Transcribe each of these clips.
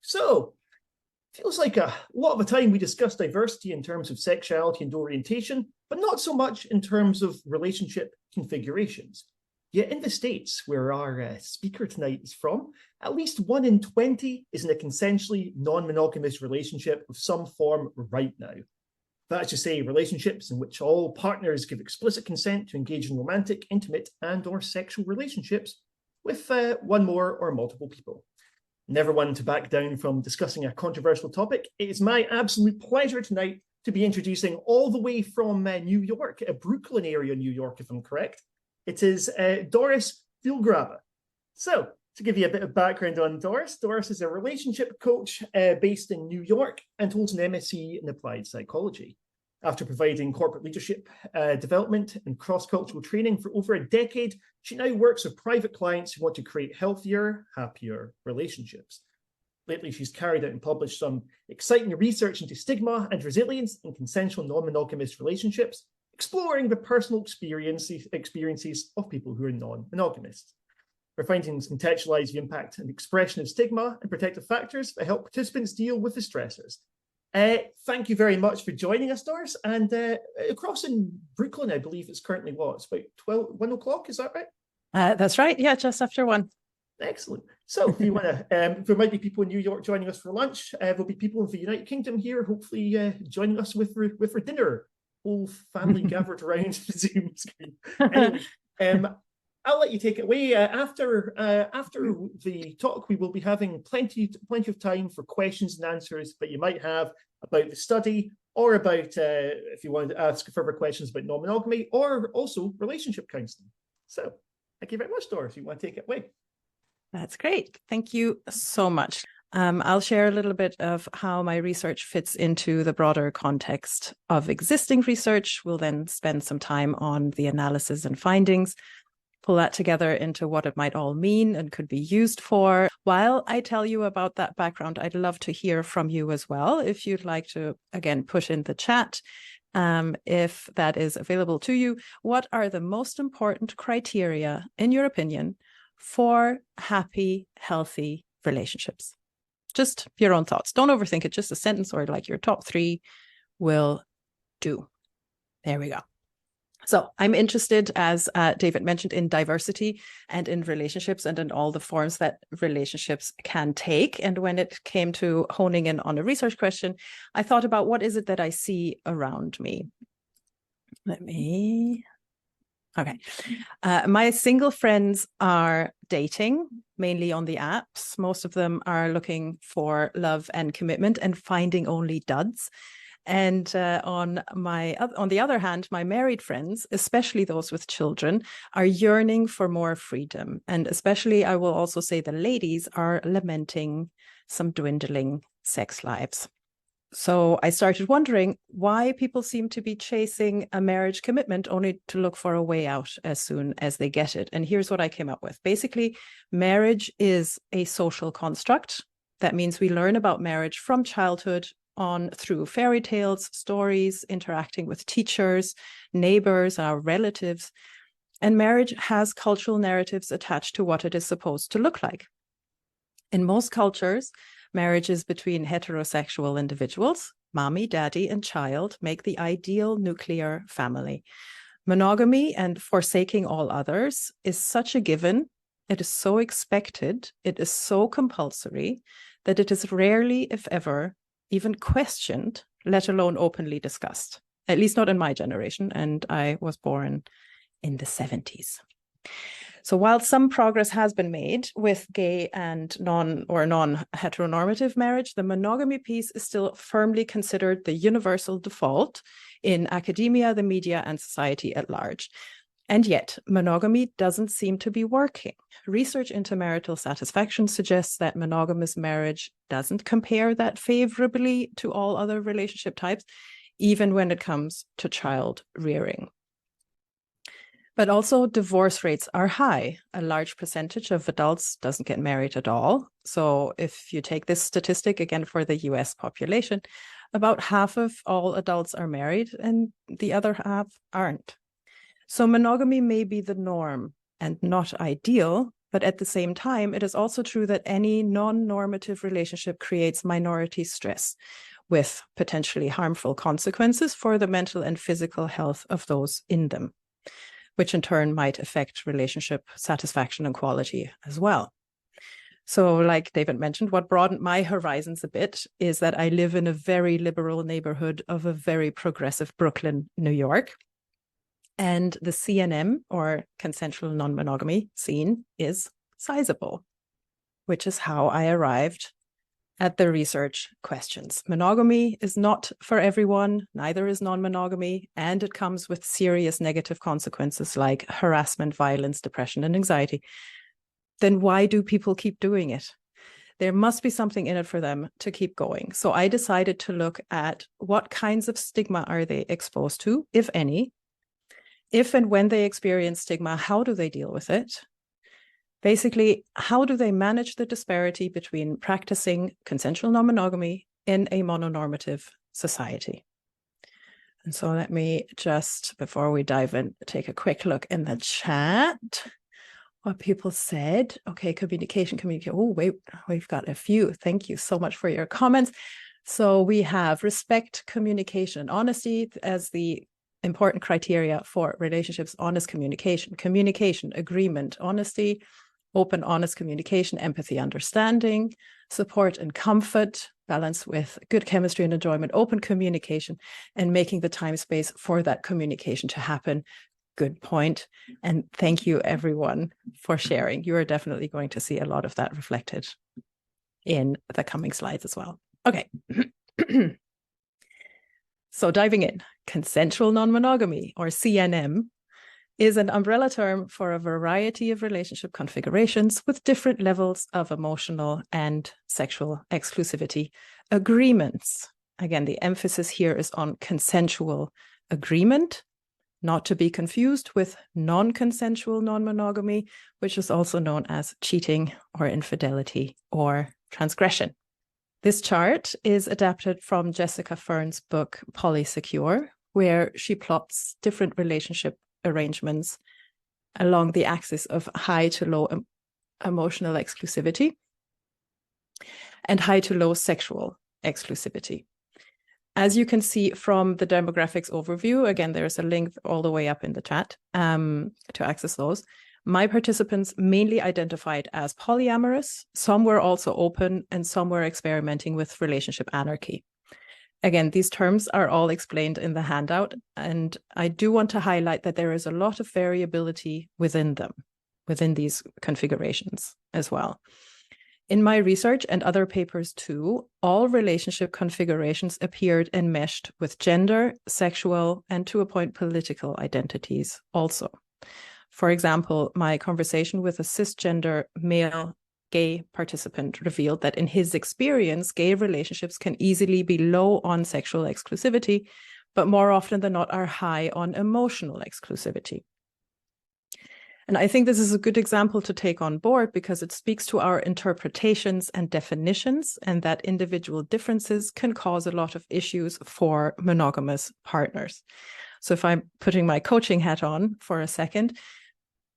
So, feels like a lot of the time we discuss diversity in terms of sexuality and orientation, but not so much in terms of relationship configurations. Yet in the States, where our speaker tonight is from, at least 1 in 20 is in a consensually non-monogamous relationship of some form right now. That is to say, relationships in which all partners give explicit consent to engage in romantic, intimate, and/or sexual relationships with one more or multiple people. Never one to back down from discussing a controversial topic, it is my absolute pleasure tonight to be introducing all the way from New York, a Brooklyn area, New York, if I'm correct. It is Doris Füllgrabe. So, to give you a bit of background on Doris, Doris is a relationship coach based in New York and holds an MSc in applied psychology. After providing corporate leadership development and cross-cultural training for over a decade, she now works with private clients who want to create healthier, happier relationships. Lately, she's carried out and published some exciting research into stigma and resilience in consensual non-monogamous relationships, exploring the personal experiences of people who are non-monogamists. Her findings contextualise the impact and expression of stigma and protective factors that help participants deal with the stressors. Thank you very much for joining us, Doris. And across in Brooklyn, I believe it's currently what? It's about 1 o'clock, is that right? That's right. Yeah, just after 1. Excellent. So if you want to, there might be people in New York joining us for lunch. There'll be people in the United Kingdom here, hopefully joining us with for dinner. Whole family gathered around the Zoom screen. Anyway, I'll let you take it away. After the talk, we will be having plenty of time for questions and answers that you might have about the study, or about if you wanted to ask further questions about non-monogamy, or also relationship counselling. So, thank you very much, Doris. You want to take it away? That's great. Thank you so much. I'll share a little bit of how my research fits into the broader context of existing research. We'll then spend some time on the analysis and findings, pull that together into what it might all mean and could be used for. While I tell you about that background, I'd love to hear from you as well. If you'd like to, again, put in the chat, if that is available to you, what are the most important criteria, in your opinion, for happy, healthy relationships? Just your own thoughts. Don't overthink it. Just a sentence or like your top 3 will do. There we go. So I'm interested, as David mentioned, in diversity and in relationships and in all the forms that relationships can take. And when it came to honing in on a research question, I thought about what is it that I see around me. Okay. My single friends are dating, mainly on the apps. Most of them are looking for love and commitment and finding only duds. And on the other hand, my married friends, especially those with children, are yearning for more freedom. And especially, I will also say, the ladies are lamenting some dwindling sex lives. So I started wondering why people seem to be chasing a marriage commitment only to look for a way out as soon as they get it. And here's what I came up with. Basically, marriage is a social construct. That means we learn about marriage from childhood on through fairy tales, stories, interacting with teachers, neighbors, our relatives. And marriage has cultural narratives attached to what it is supposed to look like. In most cultures, marriage is between heterosexual individuals. Mommy, daddy, and child make the ideal nuclear family. Monogamy and forsaking all others is such a given. It is so expected. It is so compulsory that it is rarely, if ever, even questioned, let alone openly discussed. At least not in my generation, and I was born in the 70s. So while some progress has been made with gay and non-heteronormative marriage, the monogamy piece is still firmly considered the universal default in academia, the media, and society at large. And yet, monogamy doesn't seem to be working. Research into marital satisfaction suggests that monogamous marriage doesn't compare that favorably to all other relationship types, even when it comes to child rearing. But also, divorce rates are high. A large percentage of adults doesn't get married at all. So if you take this statistic again for the US population, about half of all adults are married and the other half aren't. So monogamy may be the norm and not ideal, But at the same time, it is also true that any non-normative relationship creates minority stress with potentially harmful consequences for the mental and physical health of those in them, which in turn might affect relationship satisfaction and quality as well. So like David mentioned, what broadened my horizons a bit is that I live in a very liberal neighborhood of a very progressive Brooklyn, New York. And the CNM, or consensual non-monogamy scene, is sizable, which is how I arrived at the research questions. Monogamy is not for everyone, neither is non-monogamy, and it comes with serious negative consequences like harassment, violence, depression, and anxiety. Then why do people keep doing it? There must be something in it for them to keep going. So I decided to look at what kinds of stigma are they exposed to, if any. If and when they experience stigma, how do they deal with it? Basically, how do they manage the disparity between practicing consensual non-monogamy in a mononormative society? And so let me just, before we dive in, take a quick look in the chat. What people said. Okay, communication. Oh, wait, we've got a few. Thank you so much for your comments. So we have respect, communication, and honesty as the important criteria for relationships: honest communication, agreement, honesty, open, honest communication, empathy, understanding, support and comfort, balance with good chemistry and enjoyment, open communication, and making the time space for that communication to happen. Good point. And thank you everyone for sharing. You are definitely going to see a lot of that reflected in the coming slides as well. Okay. So diving in, consensual non-monogamy, or CNM, is an umbrella term for a variety of relationship configurations with different levels of emotional and sexual exclusivity agreements. Again, the emphasis here is on consensual agreement, not to be confused with non-consensual non-monogamy, which is also known as cheating or infidelity or transgression. This chart is adapted from Jessica Fern's book, Polysecure, where she plots different relationship arrangements along the axis of high to low emotional exclusivity and high to low sexual exclusivity. As you can see from the demographics overview, again, there's a link all the way up in the chat to access those. My participants mainly identified as polyamorous. Some were also open and some were experimenting with relationship anarchy. Again, these terms are all explained in the handout, and I do want to highlight that there is a lot of variability within them, within these configurations as well. In my research and other papers too, all relationship configurations appeared enmeshed with gender, sexual, and to a point political identities also. For example, my conversation with a cisgender male gay participant revealed that in his experience, gay relationships can easily be low on sexual exclusivity, but more often than not are high on emotional exclusivity. And I think this is a good example to take on board because it speaks to our interpretations and definitions, and that individual differences can cause a lot of issues for monogamous partners. So if I'm putting my coaching hat on for a second,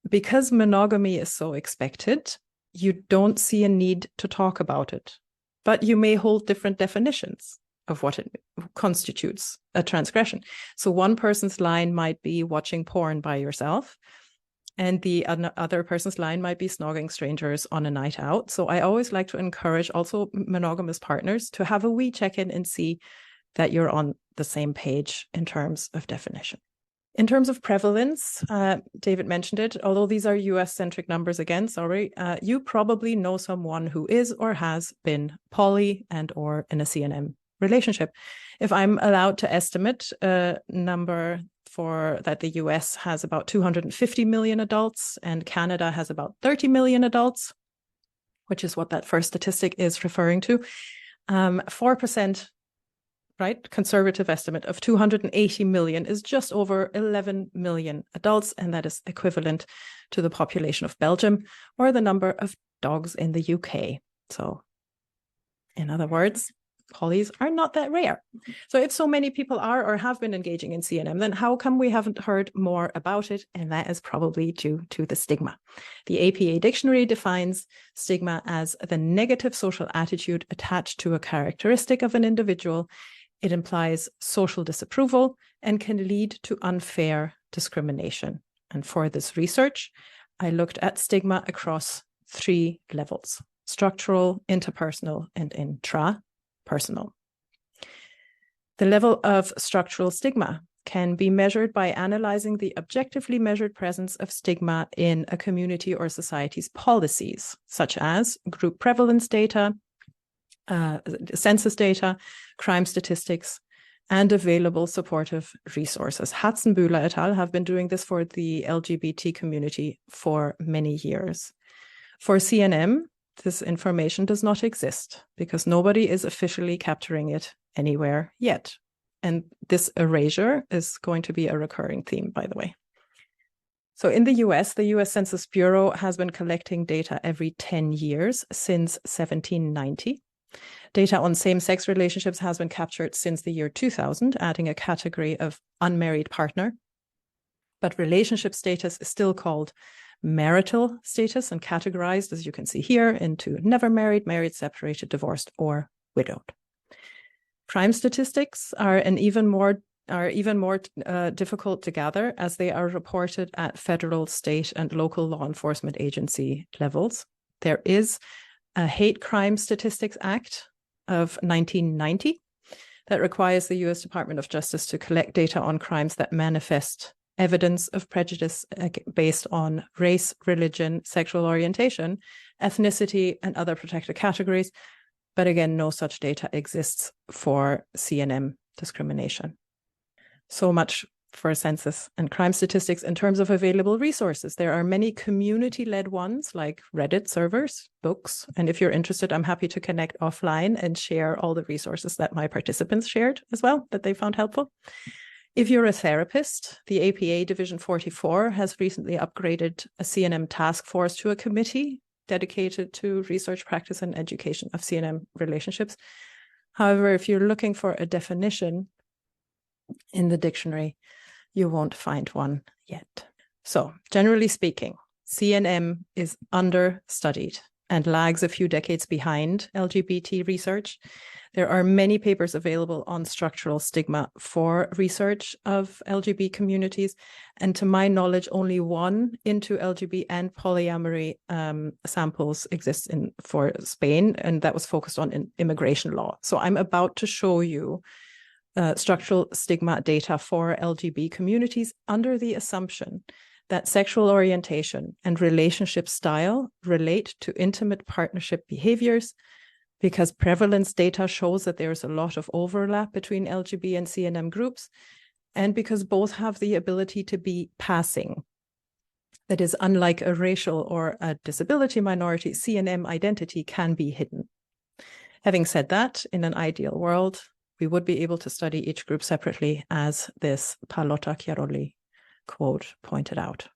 because monogamy is so expected, you don't see a need to talk about it, but you may hold different definitions of what it constitutes a transgression. So one person's line might be watching porn by yourself, and the other person's line might be snogging strangers on a night out. So I always like to encourage also monogamous partners to have a wee check-in and see that you're on the same page in terms of definition. In terms of prevalence, David mentioned it, although these are US-centric numbers again, sorry, you probably know someone who is or has been poly and or in a CNM relationship. If I'm allowed to estimate a number for that, the US has about 250 million adults and Canada has about 30 million adults, which is what that first statistic is referring to. 4%, right, conservative estimate of 280 million is just over 11 million adults, and that is equivalent to the population of Belgium or the number of dogs in the UK. So, in other words, polys are not that rare. So if so many people are or have been engaging in CNM, then how come we haven't heard more about it? And that is probably due to the stigma. The APA dictionary defines stigma as the negative social attitude attached to a characteristic of an individual. It implies social disapproval and can lead to unfair discrimination. And for this research, I looked at stigma across 3 levels: structural, interpersonal, and intrapersonal. The level of structural stigma can be measured by analyzing the objectively measured presence of stigma in a community or society's policies, such as group prevalence data, census data, crime statistics, and available supportive resources. Hatzenbühler et al. Have been doing this for the LGBT community for many years. For CNM, this information does not exist because nobody is officially capturing it anywhere yet. And this erasure is going to be a recurring theme, by the way. So in the US Census Bureau has been collecting data every 10 years since 1790. Data on same-sex relationships has been captured since the year 2000, adding a category of unmarried partner. But relationship status is still called marital status and categorized, as you can see here, into never married, married, separated, divorced, or widowed. Crime statistics are even more difficult to gather, as they are reported at federal, state, and local law enforcement agency levels. There is a Hate Crime Statistics Act of 1990 that requires the US Department of Justice to collect data on crimes that manifest evidence of prejudice based on race, religion, sexual orientation, ethnicity, and other protected categories. But again, no such data exists for CNM discrimination. So much for census and crime statistics. In terms of available resources, there are many community-led ones like Reddit servers, books, and if you're interested, I'm happy to connect offline and share all the resources that my participants shared as well that they found helpful. If you're a therapist, the APA Division 44 has recently upgraded a CNM task force to a committee dedicated to research, practice, and education of CNM relationships. However, if you're looking for a definition in the dictionary, you won't find one yet. So, generally speaking, CNM is understudied and lags a few decades behind LGBT research. There are many papers available on structural stigma for research of LGBT communities. And to my knowledge, only one into LGBT and polyamory samples exists for Spain, and that was focused on immigration law. So I'm about to show you structural stigma data for LGBT communities under the assumption that sexual orientation and relationship style relate to intimate partnership behaviors, because prevalence data shows that there's a lot of overlap between LGBT and CNM groups, and because both have the ability to be passing. That is, unlike a racial or a disability minority, CNM identity can be hidden. Having said that, in an ideal world, we would be able to study each group separately, as this Pallotta Chiaroli quote pointed out.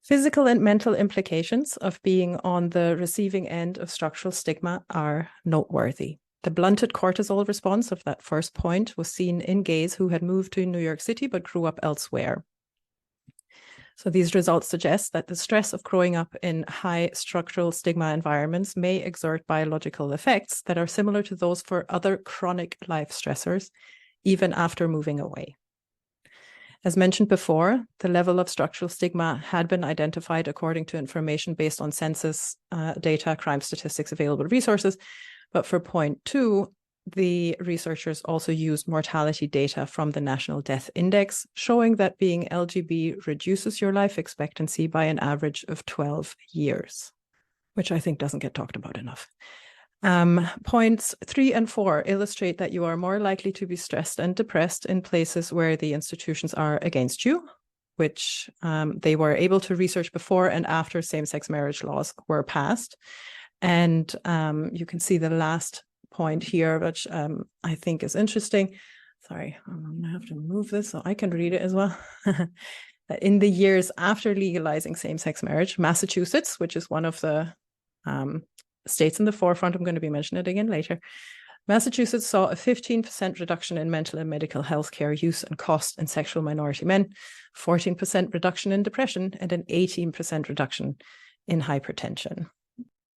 Physical and mental implications of being on the receiving end of structural stigma are noteworthy. The blunted cortisol response of that first point was seen in gays who had moved to New York City but grew up elsewhere. So these results suggest that the stress of growing up in high structural stigma environments may exert biological effects that are similar to those for other chronic life stressors, even after moving away. As mentioned before, the level of structural stigma had been identified according to information based on census data, crime statistics, available resources. But for point 2, the researchers also used mortality data from the National Death Index, showing that being LGB reduces your life expectancy by an average of 12 years, which I think doesn't get talked about enough. Points 3 and 4 illustrate that you are more likely to be stressed and depressed in places where the institutions are against you, which they were able to research before and after same-sex marriage laws were passed. And you can see the last point here, which I think is interesting. Sorry, I'm going to have to move this so I can read it as well. In the years after legalizing same-sex marriage, Massachusetts, which is one of the states in the forefront, I'm going to be mentioning it again later, Massachusetts saw a 15% reduction in mental and medical health care use and cost in sexual minority men, 14% reduction in depression, and an 18% reduction in hypertension.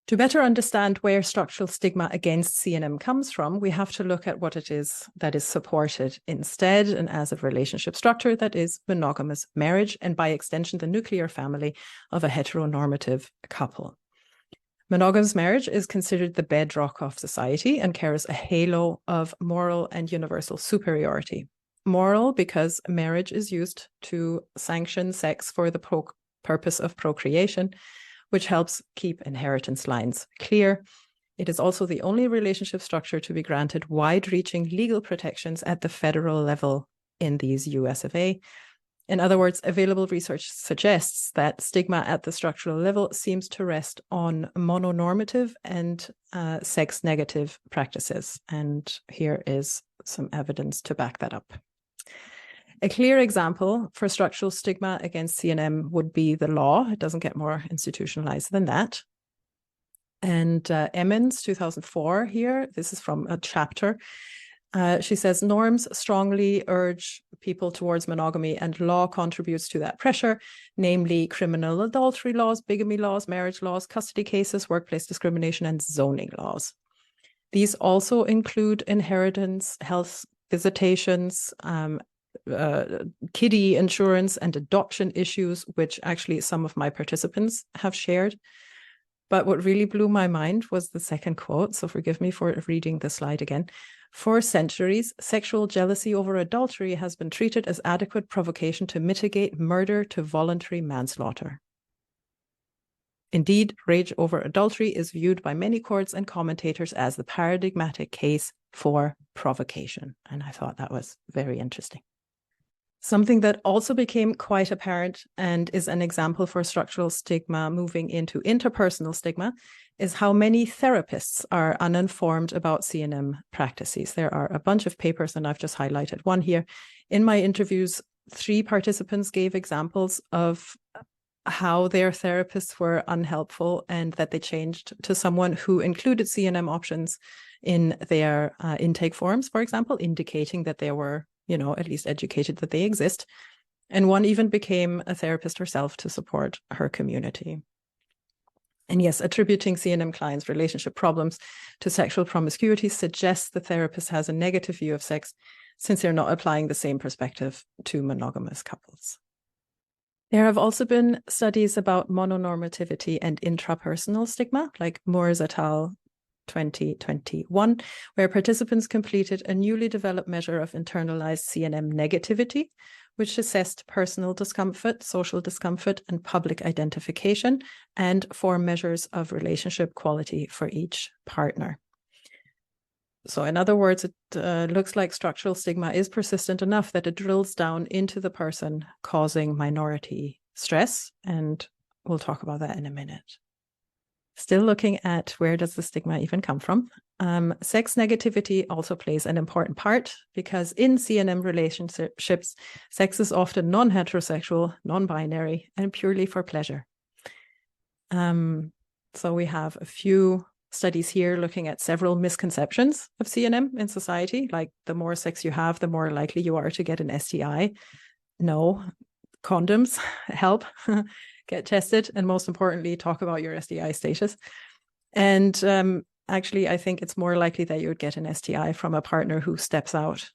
To better understand where structural stigma against CNM comes from, we have to look at what it is that is supported instead and as a relationship structure that is monogamous marriage, and by extension, the nuclear family of a heteronormative couple. Monogamous marriage is considered the bedrock of society and carries a halo of moral and universal superiority. Moral because marriage is used to sanction sex for the purpose of procreation, which helps keep inheritance lines clear. It is also the only relationship structure to be granted wide-reaching legal protections at the federal level in these US of A. In other words, available research suggests that stigma at the structural level seems to rest on mononormative and sex-negative practices. And here is some evidence to back that up. A clear example for structural stigma against CNM would be the law. It doesn't get more institutionalized than that. And Emmons, 2004 here, this is from a chapter. She says, norms strongly urge people towards monogamy and law contributes to that pressure, namely criminal adultery laws, bigamy laws, marriage laws, custody cases, workplace discrimination, and zoning laws. These also include inheritance, health visitations, kiddie insurance, and adoption issues, which actually some of my participants have shared. But what really blew my mind was the second quote, so forgive me for reading the slide again. For centuries, sexual jealousy over adultery has been treated as adequate provocation to mitigate murder to voluntary manslaughter. Indeed, rage over adultery is viewed by many courts and commentators as the paradigmatic case for provocation. And I thought that was very interesting. Something that also became quite apparent and is an example for structural stigma moving into interpersonal stigma is how many therapists are uninformed about CNM practices. There are a bunch of papers, and I've just highlighted one here. In my interviews, 3 participants gave examples of how their therapists were unhelpful and that they changed to someone who included CNM options in their intake forms, for example, indicating that they were at least educated that they exist. And one even became a therapist herself to support her community. And yes, attributing CNM clients' relationship problems to sexual promiscuity suggests the therapist has a negative view of sex since they're not applying the same perspective to monogamous couples. There have also been studies about mononormativity and intrapersonal stigma, like Moores et al. 2021, where participants completed a newly developed measure of internalized CNM negativity, which assessed personal discomfort, social discomfort, and public identification, and 4 measures of relationship quality for each partner. So in other words, it looks like structural stigma is persistent enough that it drills down into the person causing minority stress, and we'll talk about that in a minute. Still looking at where does the stigma even come from. Sex negativity also plays an important part because in CNM relationships, sex is often non-heterosexual, non-binary, and purely for pleasure. So we have a few studies here looking at several misconceptions of CNM in society, like the more sex you have, the more likely you are to get an STI. No, condoms help. Get tested, and most importantly, talk about your STI status. And actually, I think it's more likely that you would get an STI from a partner who steps out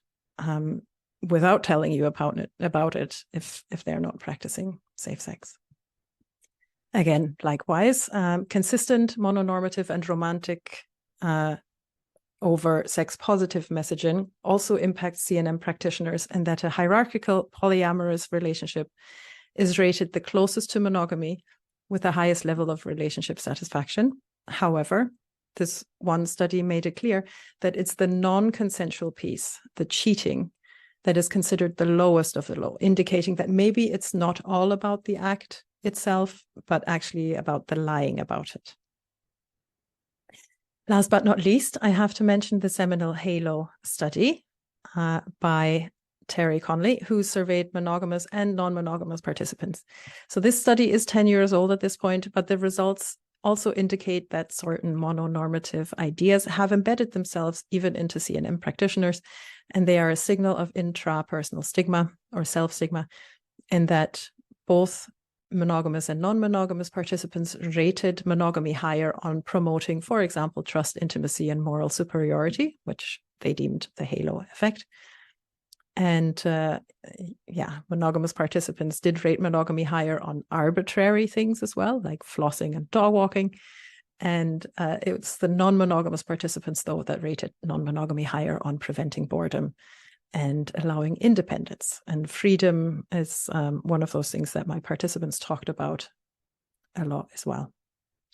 without telling you about it if they're not practicing safe sex. Again, likewise, consistent mononormative and romantic over sex-positive messaging also impacts CNM practitioners, and that a hierarchical polyamorous relationship is rated the closest to monogamy with the highest level of relationship satisfaction. However, this one study made it clear that it's the non-consensual piece, the cheating, that is considered the lowest of the low, indicating that maybe it's not all about the act itself, but actually about the lying about it. Last but not least, I have to mention the seminal HALO study by Terry Conley, who surveyed monogamous and non-monogamous participants. So this study is 10 years old at this point, but the results also indicate that certain mononormative ideas have embedded themselves even into CNM practitioners, and they are a signal of intrapersonal stigma or self-stigma, in that both monogamous and non-monogamous participants rated monogamy higher on promoting, for example, trust, intimacy, and moral superiority, which they deemed the halo effect. And monogamous participants did rate monogamy higher on arbitrary things as well, like flossing and dog walking. And it's the non-monogamous participants, though, that rated non-monogamy higher on preventing boredom and allowing independence. And freedom is one of those things that my participants talked about a lot as well.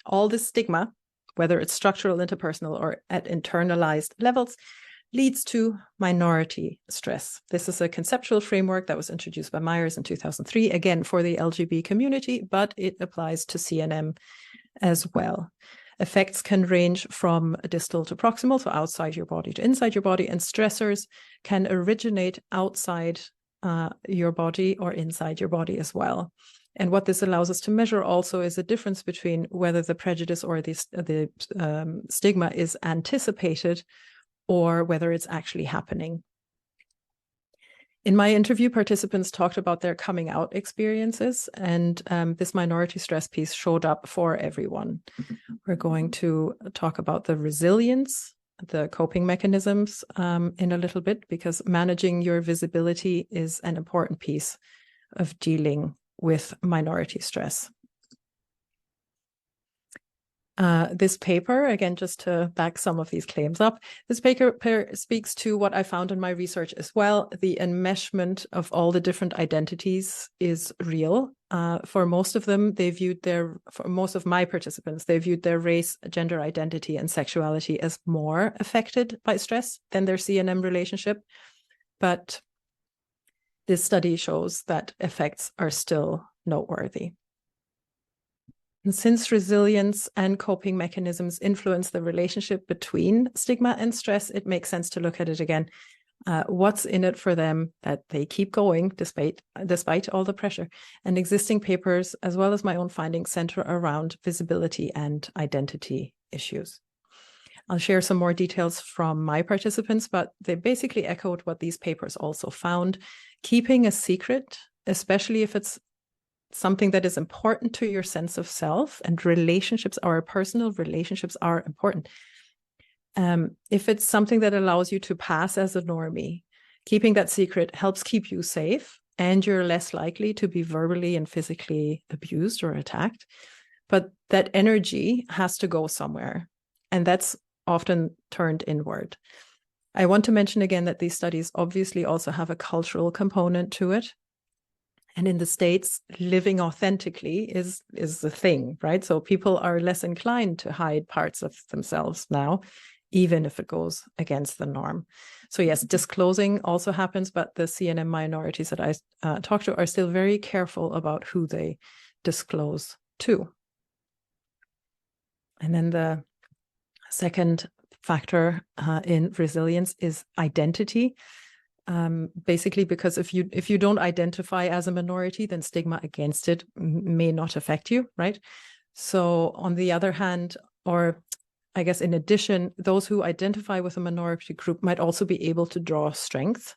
All this stigma, whether it's structural, interpersonal, or at internalized levels, leads to minority stress. This is a conceptual framework that was introduced by Myers in 2003, again for the LGBT community, but it applies to CNM as well. Effects can range from distal to proximal, so outside your body to inside your body, and stressors can originate outside your body or inside your body as well. And what this allows us to measure also is a difference between whether the prejudice or the stigma is anticipated or whether it's actually happening. In my interview, participants talked about their coming out experiences, and this minority stress piece showed up for everyone. We're going to talk about the resilience, the coping mechanisms in a little bit, because managing your visibility is an important piece of dealing with minority stress. This paper, again, just to back some of these claims up, this paper speaks to what I found in my research as well. The enmeshment of all the different identities is real. For most of them, for most of my participants, they viewed their race, gender identity, and sexuality as more affected by stress than their CNM relationship. But this study shows that effects are still noteworthy. And since resilience and coping mechanisms influence the relationship between stigma and stress, it makes sense to look at it again. What's in it for them that they keep going despite all the pressure? And existing papers, as well as my own findings, center around visibility and identity issues. I'll share some more details from my participants, but they basically echoed what these papers also found. Keeping a secret, especially if it's something that is important to your sense of self, and relationships, our personal relationships are important. If it's something that allows you to pass as a normie, keeping that secret helps keep you safe, and you're less likely to be verbally and physically abused or attacked. But that energy has to go somewhere, and that's often turned inward. I want to mention again that these studies obviously also have a cultural component to it. And in the States, living authentically is the thing, right? So people are less inclined to hide parts of themselves now, even if it goes against the norm. So yes, disclosing also happens, but the CNM minorities that I talk to are still very careful about who they disclose to. And then the second factor in resilience is identity. Basically, because if you don't identify as a minority, then stigma against it may not affect you, right? So on the other hand, or I guess in addition, those who identify with a minority group might also be able to draw strength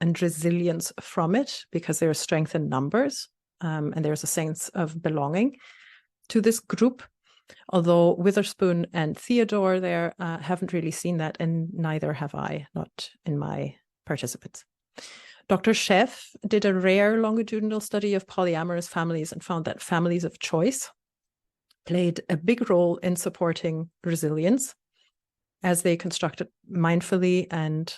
and resilience from it, because there's strength in numbers, and there's a sense of belonging to this group. Although Witherspoon and Theodore there haven't really seen that, and neither have I, not in my participants. Dr. Sheff did a rare longitudinal study of polyamorous families and found that families of choice played a big role in supporting resilience as they constructed mindfully and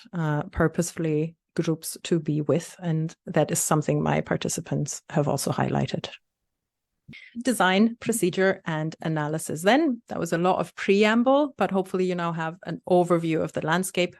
purposefully groups to be with. And that is something my participants have also highlighted. Design, procedure, and analysis. Then that was a lot of preamble, but hopefully you now have an overview of the landscape.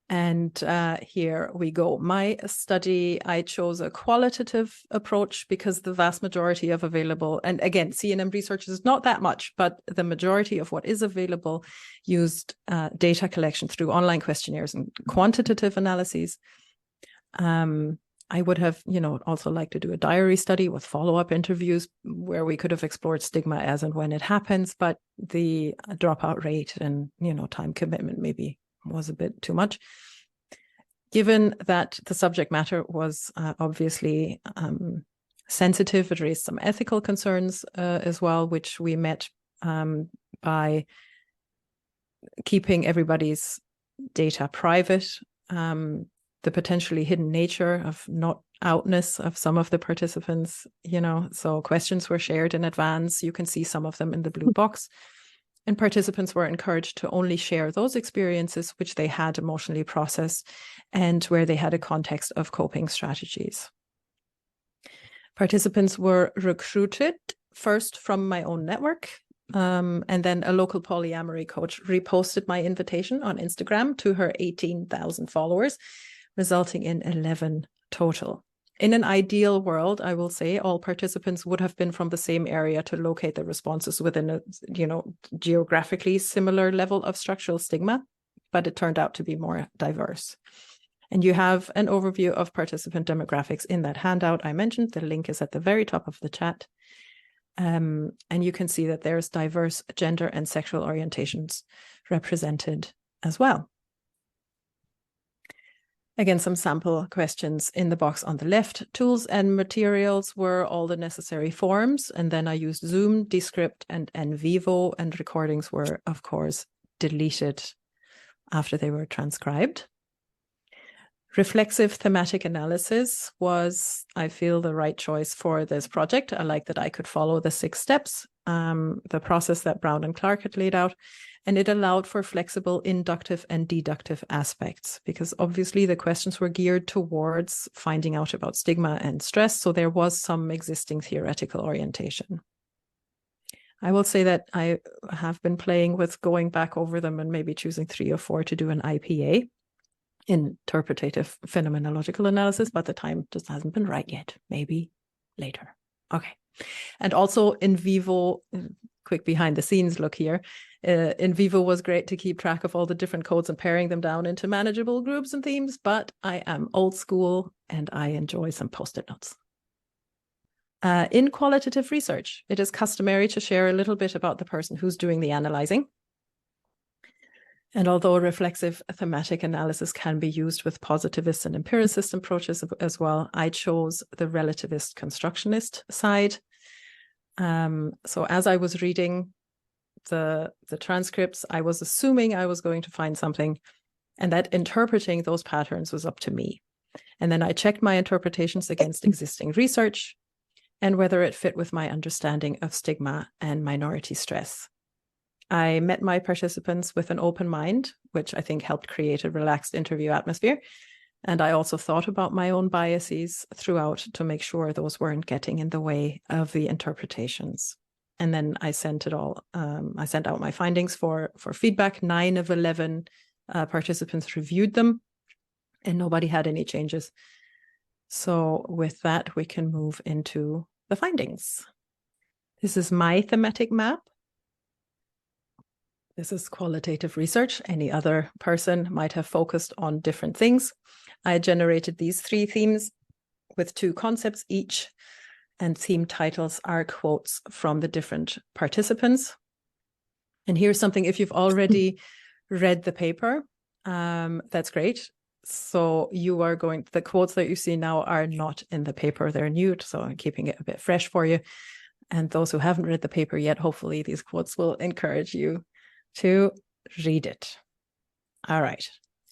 And here we go. My study, I chose a qualitative approach because the vast majority of available, and again, CNM research is not that much, but the majority of what is available used data collection through online questionnaires and quantitative analyses. I would have, also liked to do a diary study with follow-up interviews where we could have explored stigma as and when it happens, but the dropout rate and, time commitment maybe was a bit too much. Given that the subject matter was obviously sensitive, it raised some ethical concerns as well, which we met by keeping everybody's data private, the potentially hidden nature of not outness of some of the participants, so questions were shared in advance. You can see some of them in the blue box. And participants were encouraged to only share those experiences which they had emotionally processed and where they had a context of coping strategies. Participants were recruited first from my own network, and then a local polyamory coach reposted my invitation on Instagram to her 18,000 followers, resulting in 11 total. In an ideal world, I will say, all participants would have been from the same area to locate the responses within a, geographically similar level of structural stigma, but it turned out to be more diverse. And you have an overview of participant demographics in that handout I mentioned. The link is at the very top of the chat. And you can see that there's diverse gender and sexual orientations represented as well. Again, some sample questions in the box on the left. Tools and materials were all the necessary forms. And then I used Zoom, Descript, and NVivo, and recordings were, of course, deleted after they were transcribed. Reflexive thematic analysis was, I feel, the right choice for this project. I like that I could follow the 6 steps, the process that Brown and Clark had laid out, and it allowed for flexible inductive and deductive aspects, because obviously the questions were geared towards finding out about stigma and stress, so there was some existing theoretical orientation. I will say that I have been playing with going back over them and maybe choosing 3 or 4 to do an IPA, interpretative phenomenological analysis, but the time just hasn't been right yet. Maybe later. Okay. And also NVivo, quick behind the scenes look here. NVivo was great to keep track of all the different codes and paring them down into manageable groups and themes, but I am old school and I enjoy some post-it notes. In qualitative research, it is customary to share a little bit about the person who's doing the analyzing. And although reflexive thematic analysis can be used with positivist and empiricist approaches as well, I chose the relativist constructionist side. So as I was reading the transcripts, I was assuming I was going to find something, and that interpreting those patterns was up to me. And then I checked my interpretations against existing research and whether it fit with my understanding of stigma and minority stress. I met my participants with an open mind, which I think helped create a relaxed interview atmosphere. And I also thought about my own biases throughout to make sure those weren't getting in the way of the interpretations. And then I sent out my findings for feedback. 9 of 11 participants reviewed them, and nobody had any changes. So with that, we can move into the findings. This is my thematic map. This is qualitative research. Any other person might have focused on different things. I generated these 3 themes with 2 concepts each, and theme titles are quotes from the different participants. And here's something, if you've already read the paper, that's great. So the quotes that you see now are not in the paper, they're new, so I'm keeping it a bit fresh for you. And those who haven't read the paper yet, hopefully these quotes will encourage you to read it. All right,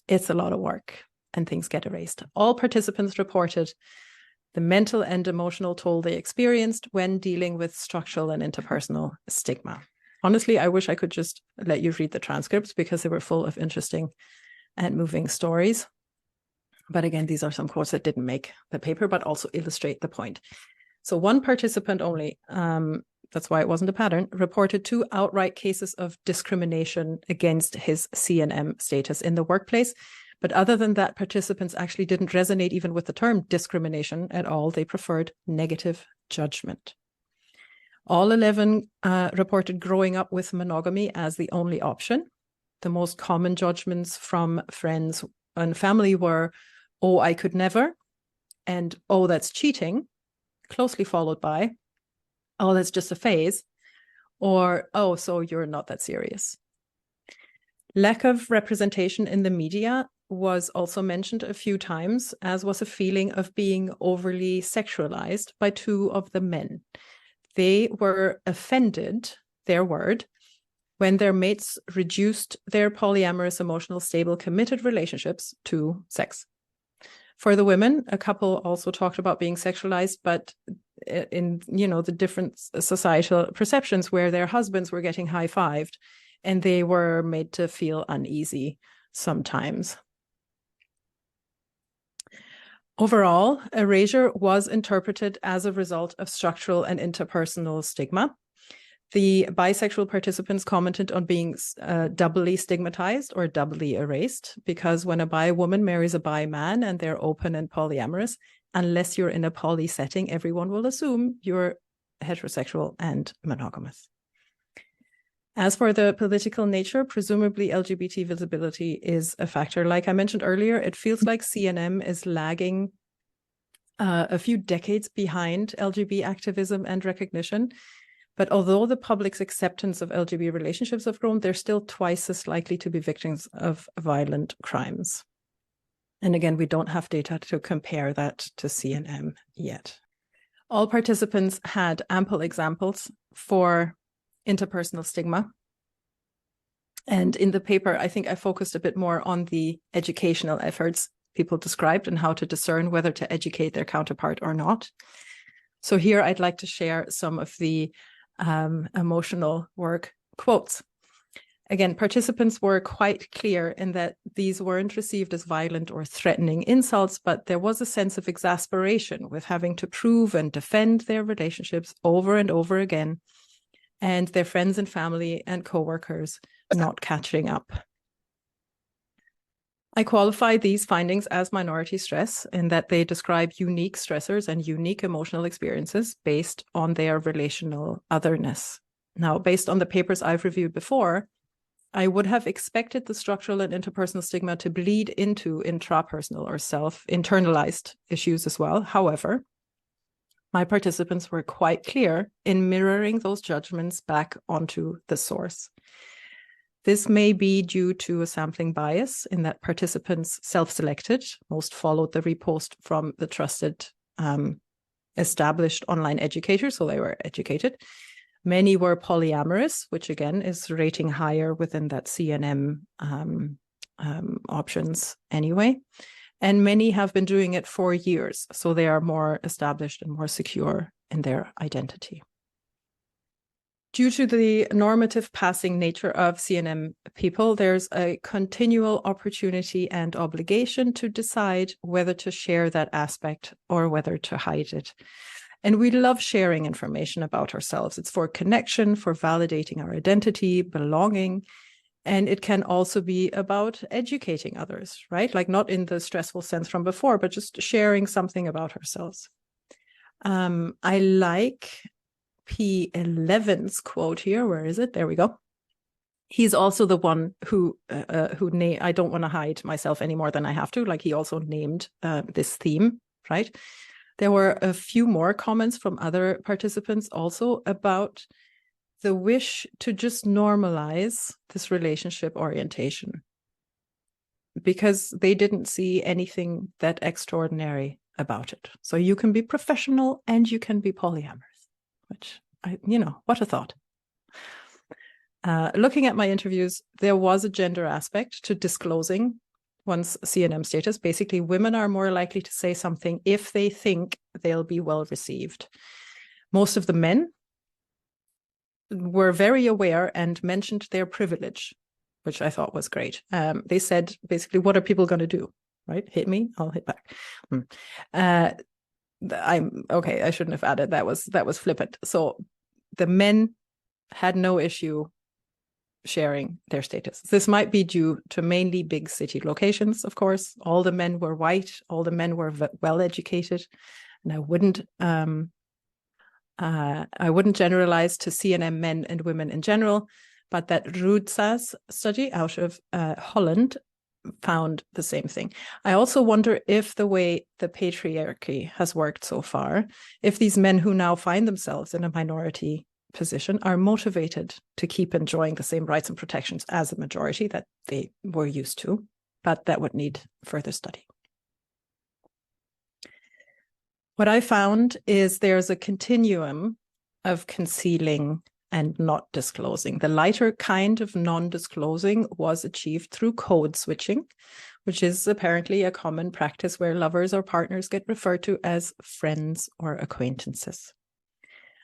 it's a lot of work and things get erased. All participants reported the mental and emotional toll they experienced when dealing with structural and interpersonal stigma. Honestly, I wish I could just let you read the transcripts because they were full of interesting and moving stories. But again, these are some quotes that didn't make the paper, but also illustrate the point. So one participant only, that's why it wasn't a pattern, reported 2 outright cases of discrimination against his CNM status in the workplace. But other than that, participants actually didn't resonate even with the term discrimination at all. They preferred negative judgment. All 11 reported growing up with monogamy as the only option. The most common judgments from friends and family were, oh, I could never, and, oh, that's cheating, closely followed by, oh, that's just a phase, or, oh, so you're not that serious. Lack of representation in the media was also mentioned a few times, as was a feeling of being overly sexualized by two of the men. They were offended, their word, when their mates reduced their polyamorous, emotional, stable, committed relationships to sex. For the women, a couple also talked about being sexualized, but in, the different societal perceptions where their husbands were getting high-fived and they were made to feel uneasy sometimes. Overall, erasure was interpreted as a result of structural and interpersonal stigma. The bisexual participants commented on being doubly stigmatized or doubly erased, because when a bi woman marries a bi man and they're open and polyamorous, unless you're in a poly setting, everyone will assume you're heterosexual and monogamous. As for the political nature, presumably LGBT visibility is a factor. Like I mentioned earlier, it feels like CNM is lagging a few decades behind LGBT activism and recognition. But although the public's acceptance of LGBT relationships have grown, they're still twice as likely to be victims of violent crimes. And again, we don't have data to compare that to CNM yet. All participants had ample examples for interpersonal stigma. And in the paper, I think I focused a bit more on the educational efforts people described and how to discern whether to educate their counterpart or not. So here I'd like to share some of the emotional work quotes. Again, participants were quite clear in that these weren't received as violent or threatening insults, but there was a sense of exasperation with having to prove and defend their relationships over and over again, and their friends and family and coworkers not catching up. I qualify these findings as minority stress in that they describe unique stressors and unique emotional experiences based on their relational otherness. Now, based on the papers I've reviewed before, I would have expected the structural and interpersonal stigma to bleed into intrapersonal or self-internalized issues as well. However, my participants were quite clear in mirroring those judgments back onto the source. This may be due to a sampling bias in that participants self-selected. Most followed the repost from the trusted established online educators, so they were educated. Many were polyamorous, which again is rating higher within that CNM options anyway. And many have been doing it for years, so they are more established and more secure in their identity. Due to the normative passing nature of CNM people, there's a continual opportunity and obligation to decide whether to share that aspect or whether to hide it. And we love sharing information about ourselves. It's for connection, for validating our identity, belonging, and it can also be about educating others, right? Like not in the stressful sense from before, but just sharing something about ourselves. I like P11's quote here. Where is it? There we go. He's also the one who I don't want to hide myself any more than I have to. Like he also named this theme, right? There were a few more comments from other participants also about the wish to just normalize this relationship orientation because they didn't see anything that extraordinary about it. So you can be professional and you can be polyamorous. Which, what a thought. Looking at my interviews, there was a gender aspect to disclosing one's CNM status. Basically, women are more likely to say something if they think they'll be well received. Most of the men were very aware and mentioned their privilege, which I thought was great. They said, basically, what are people going to do? Right? Hit me, I'll hit back. I shouldn't have added that was flippant. So the men had no issue sharing their status. This might be due to mainly big city locations, of course. All the men were white, all the men were well educated, and I wouldn't generalize to CNM men and women in general, but that Roodsas study out of Holland found the same thing. I also wonder if the way the patriarchy has worked so far, if these men who now find themselves in a minority position are motivated to keep enjoying the same rights and protections as the majority that they were used to, but that would need further study. What I found is there's a continuum of concealing and not disclosing. The lighter kind of non-disclosing was achieved through code switching, which is apparently a common practice where lovers or partners get referred to as friends or acquaintances.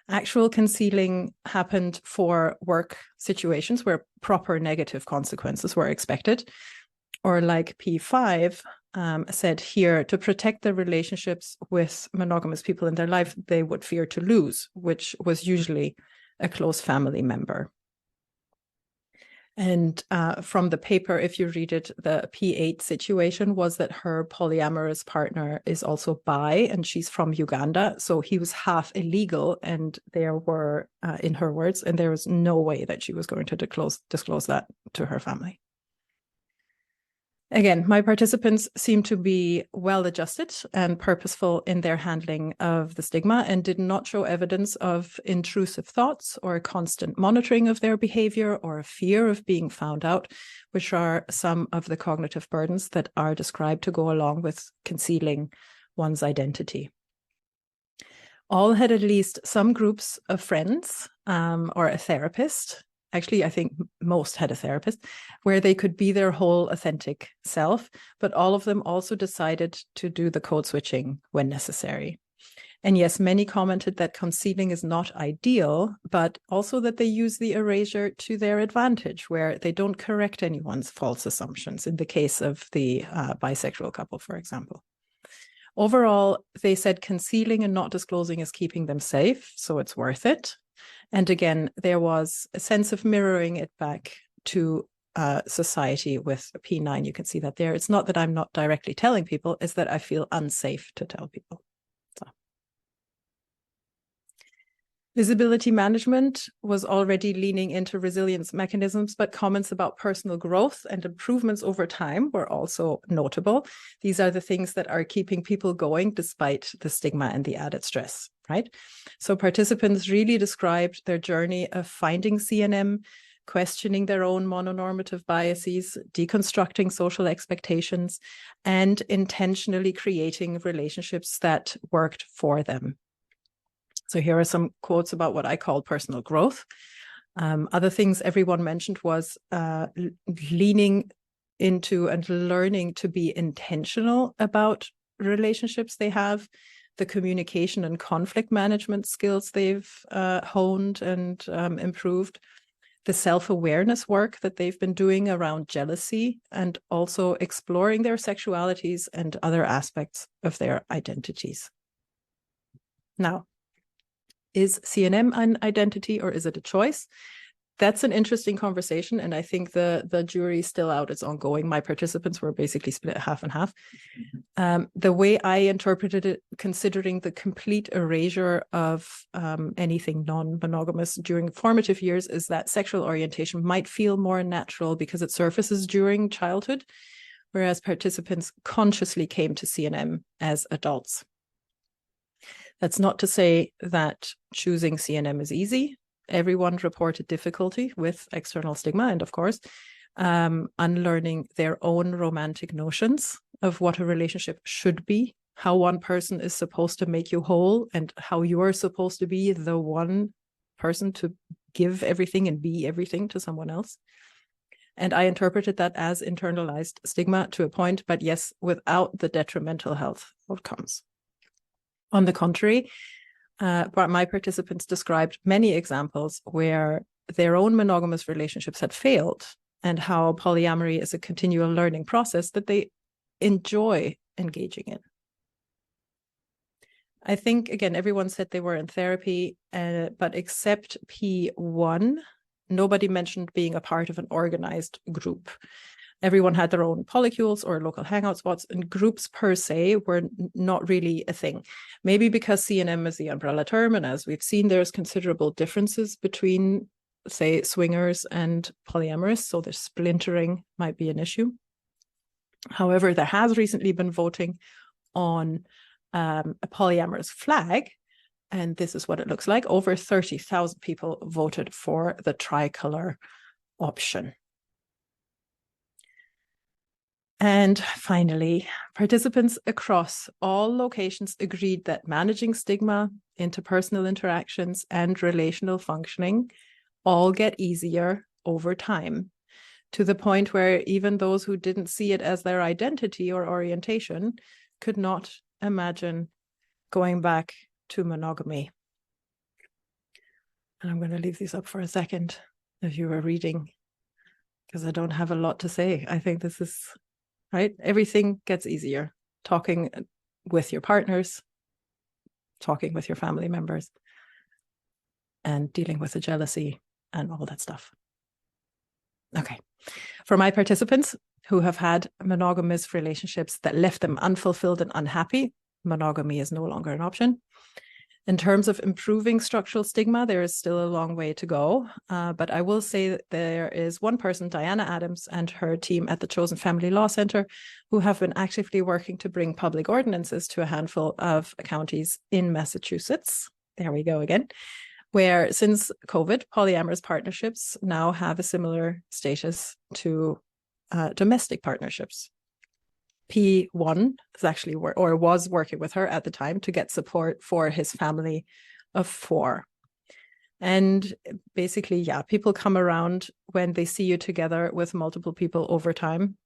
Actual concealing happened for work situations where proper negative consequences were expected, or like P5 said here, to protect their relationships with monogamous people in their life, they would fear to lose, which was usually a close family member. And from the paper, if you read it, the P8 situation was that her polyamorous partner is also bi, and she's from Uganda. So he was half illegal, and there were, in her words, and there was no way that she was going to disclose that to her family. Again, my participants seem to be well-adjusted and purposeful in their handling of the stigma and did not show evidence of intrusive thoughts or constant monitoring of their behavior or a fear of being found out, which are some of the cognitive burdens that are described to go along with concealing one's identity. All had at least some groups of friends or a therapist. Actually, I think most had a therapist where they could be their whole authentic self, but all of them also decided to do the code switching when necessary. And yes, many commented that concealing is not ideal, but also that they use the erasure to their advantage, where they don't correct anyone's false assumptions, in the case of the bisexual couple, for example. Overall, they said concealing and not disclosing is keeping them safe, so it's worth it. And again, there was a sense of mirroring it back to society with P9. You can see that there. It's not that I'm not directly telling people, it's that I feel unsafe to tell people. So. Visibility management was already leaning into resilience mechanisms, but comments about personal growth and improvements over time were also notable. These are the things that are keeping people going despite the stigma and the added stress, right? So participants really described their journey of finding CNM, questioning their own mononormative biases, deconstructing social expectations, and intentionally creating relationships that worked for them. So here are some quotes about what I call personal growth. Other things everyone mentioned was leaning into and learning to be intentional about relationships they have, the communication and conflict management skills they've honed and improved, the self-awareness work that they've been doing around jealousy, and also exploring their sexualities and other aspects of their identities. Now, is CNM an identity or is it a choice? That's an interesting conversation, and I think the jury is still out. It's ongoing. My participants were basically split half and half. The way I interpreted it, considering the complete erasure of anything non-monogamous during formative years, is that sexual orientation might feel more natural because it surfaces during childhood, whereas participants consciously came to CNM as adults. That's not to say that choosing CNM is easy. Everyone reported difficulty with external stigma and, of course, unlearning their own romantic notions of what a relationship should be, how one person is supposed to make you whole, and how you're supposed to be the one person to give everything and be everything to someone else. And I interpreted that as internalized stigma to a point, but yes, without the detrimental health outcomes. On the contrary, my participants described many examples where their own monogamous relationships had failed, and how polyamory is a continual learning process that they enjoy engaging in. I think, again, everyone said they were in therapy, but except P1, nobody mentioned being a part of an organized group. Everyone had their own polycules or local hangout spots, and groups per se were not really a thing. Maybe because CNM is the umbrella term, and as we've seen, there's considerable differences between, say, swingers and polyamorous, so their splintering might be an issue. However, there has recently been voting on a polyamorous flag, and this is what it looks like. Over 30,000 people voted for the tricolor option. And finally, participants across all locations agreed that managing stigma, interpersonal interactions, and relational functioning all get easier over time, to the point where even those who didn't see it as their identity or orientation could not imagine going back to monogamy. And I'm going to leave these up for a second if you were reading, because I don't have a lot to say. I think this is right. Everything gets easier. Talking with your partners, talking with your family members, and dealing with the jealousy and all that stuff. Okay. For my participants who have had monogamous relationships that left them unfulfilled and unhappy, monogamy is no longer an option. In terms of improving structural stigma, there is still a long way to go. But I will say that there is one person, Diana Adams, and her team at the Chosen Family Law Center, who have been actively working to bring public ordinances to a handful of counties in Massachusetts. There we go again. Where since COVID, polyamorous partnerships now have a similar status to domestic partnerships. P1 is actually was working with her at the time to get support for his family of 4. And basically, yeah, people come around when they see you together with multiple people over time,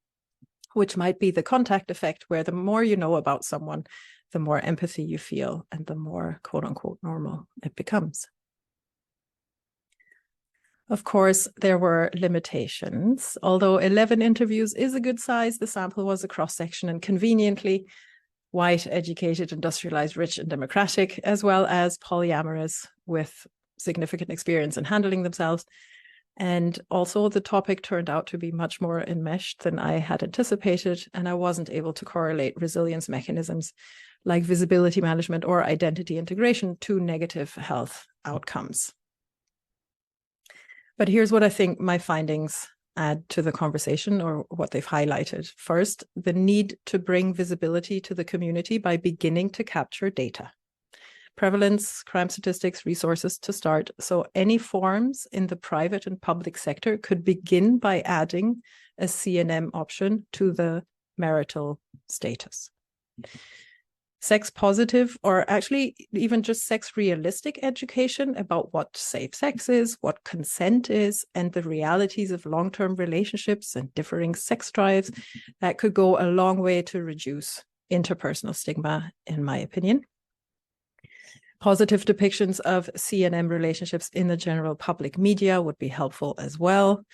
which might be the contact effect, where the more you know about someone, the more empathy you feel and the more quote unquote normal it becomes. Of course, there were limitations. Although 11 interviews is a good size, the sample was a cross-section and conveniently white, educated, industrialized, rich, and democratic, as well as polyamorous with significant experience in handling themselves. And also the topic turned out to be much more enmeshed than I had anticipated, and I wasn't able to correlate resilience mechanisms like visibility management or identity integration to negative health outcomes. But here's what I think my findings add to the conversation, or what they've highlighted. First, the need to bring visibility to the community by beginning to capture data. Prevalence, crime statistics, resources to start. So any forms in the private and public sector could begin by adding a CNM option to the marital status. Sex positive, or actually even just sex realistic education about what safe sex is, what consent is, and the realities of long-term relationships and differing sex drives, that could go a long way to reduce interpersonal stigma, in my opinion. Positive depictions of CNM relationships in the general public media would be helpful as well.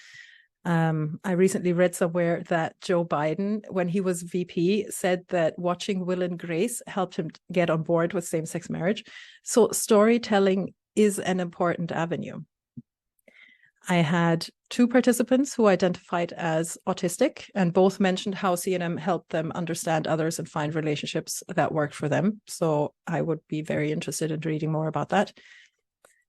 I recently read somewhere that Joe Biden, when he was VP, said that watching Will and Grace helped him get on board with same-sex marriage. So storytelling is an important avenue. I had 2 participants who identified as autistic, and both mentioned how CNM helped them understand others and find relationships that worked for them. So I would be very interested in reading more about that.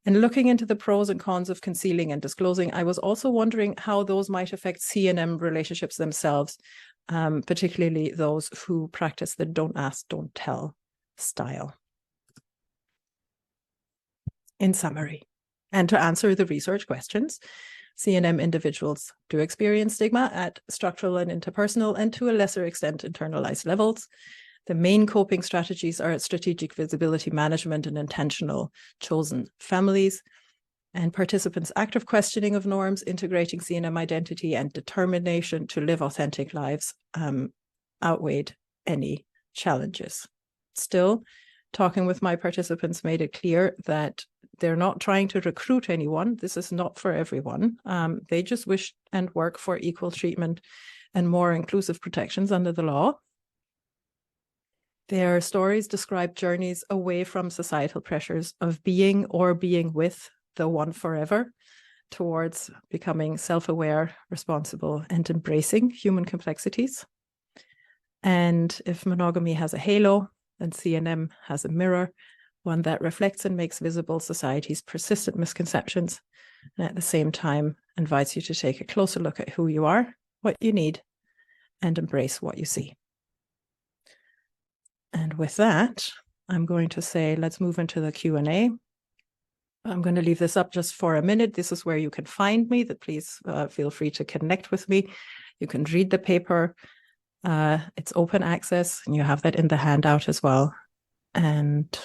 And looking into the pros and cons of concealing and disclosing, I was also wondering how those might affect CNM relationships themselves, particularly those who practice the don't ask, don't tell style. In summary, and to answer the research questions, CNM individuals do experience stigma at structural and interpersonal, and to a lesser extent, internalized levels. The main coping strategies are strategic visibility management and intentional chosen families. And participants' active questioning of norms, integrating CNM identity, and determination to live authentic lives outweighed any challenges. Still, talking with my participants made it clear that they're not trying to recruit anyone. This is not for everyone. They just wish and work for equal treatment and more inclusive protections under the law. Their stories describe journeys away from societal pressures of being or being with the one forever, towards becoming self-aware, responsible, and embracing human complexities. And if monogamy has a halo, then CNM has a mirror, one that reflects and makes visible society's persistent misconceptions, and at the same time invites you to take a closer look at who you are, what you need, and embrace what you see. And with that, I'm going to say, let's move into the Q&A. I'm going to leave this up just for a minute. This is where you can find me. Please feel free to connect with me. You can read the paper. It's open access, and you have that in the handout as well. And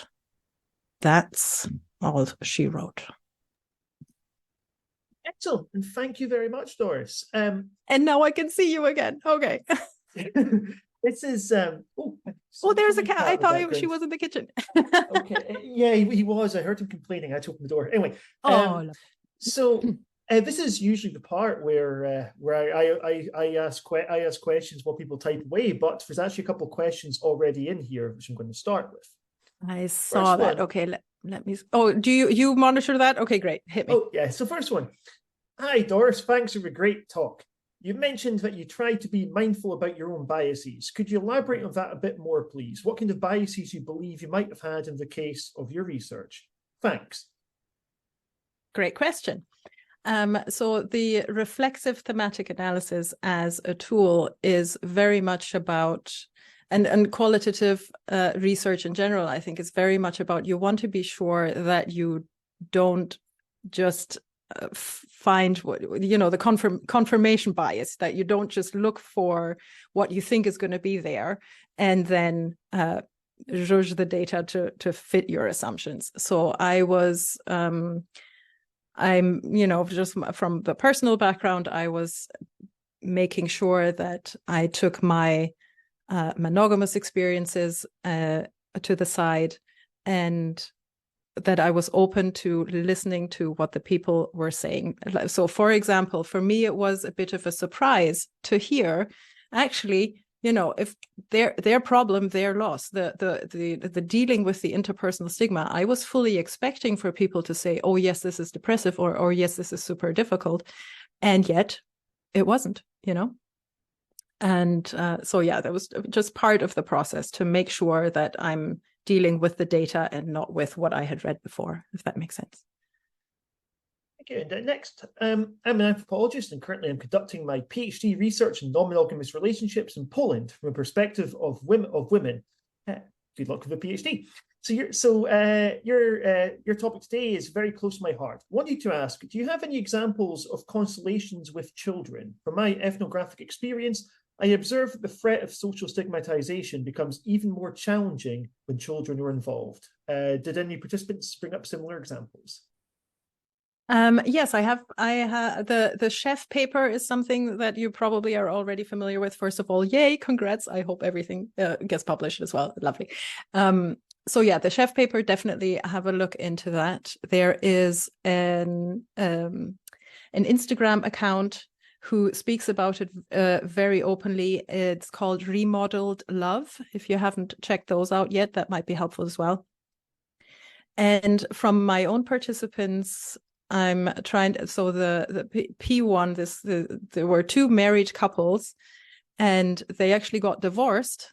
that's all she wrote. Excellent. And thank you very much, Doris. And now I can see you again. Okay. This is there's a cat. I thought she was in the kitchen. Okay. Yeah, he was. I heard him complaining. I had to open the door. Anyway. This is usually the part where I ask questions while people type away, but there's actually a couple of questions already in here, which I'm going to start with. I saw that. Okay, let me. Oh, do you monitor that? Okay, great. Hit me. Oh yeah. So first one. Hi Doris, thanks for a great talk. You mentioned that you try to be mindful about your own biases. Could you elaborate on that a bit more, please? What kind of biases you believe you might have had in the case of your research? Thanks. Great question. So the reflexive thematic analysis as a tool is very much about, and qualitative research in general, I think is very much about, you want to be sure that you don't just find the confirmation bias, that you don't just look for what you think is going to be there and then judge the data to fit your assumptions. So I'm just from the personal background, I was making sure that I took my monogamous experiences to the side, and that I was open to listening to what the people were saying. So, for example, for me, it was a bit of a surprise to hear, actually, if their problem, their loss, the dealing with the interpersonal stigma, I was fully expecting for people to say, oh yes, this is depressive, or yes, this is super difficult, and yet it wasn't, And so yeah, that was just part of the process to make sure that I'm dealing with the data and not with what I had read before, if that makes sense. Okay, and next, I'm an anthropologist, and currently I'm conducting my PhD research in non-monogamous relationships in Poland from a perspective of women. Good luck with the PhD. Your topic today is very close to my heart. I wanted to ask, do you have any examples of constellations with children? From my ethnographic experience, I observe that the threat of social stigmatization becomes even more challenging when children are involved. Did any participants bring up similar examples? Yes, I have. The chef paper is something that you probably are already familiar with. First of all, yay, congrats. I hope everything gets published as well. Lovely. So yeah, the chef paper, definitely have a look into that. There is an Instagram account who speaks about it very openly. It's called Remodeled Love. If you haven't checked those out yet, that might be helpful as well. And from my own participants, I'm trying. So the P1, there were two married couples, and they actually got divorced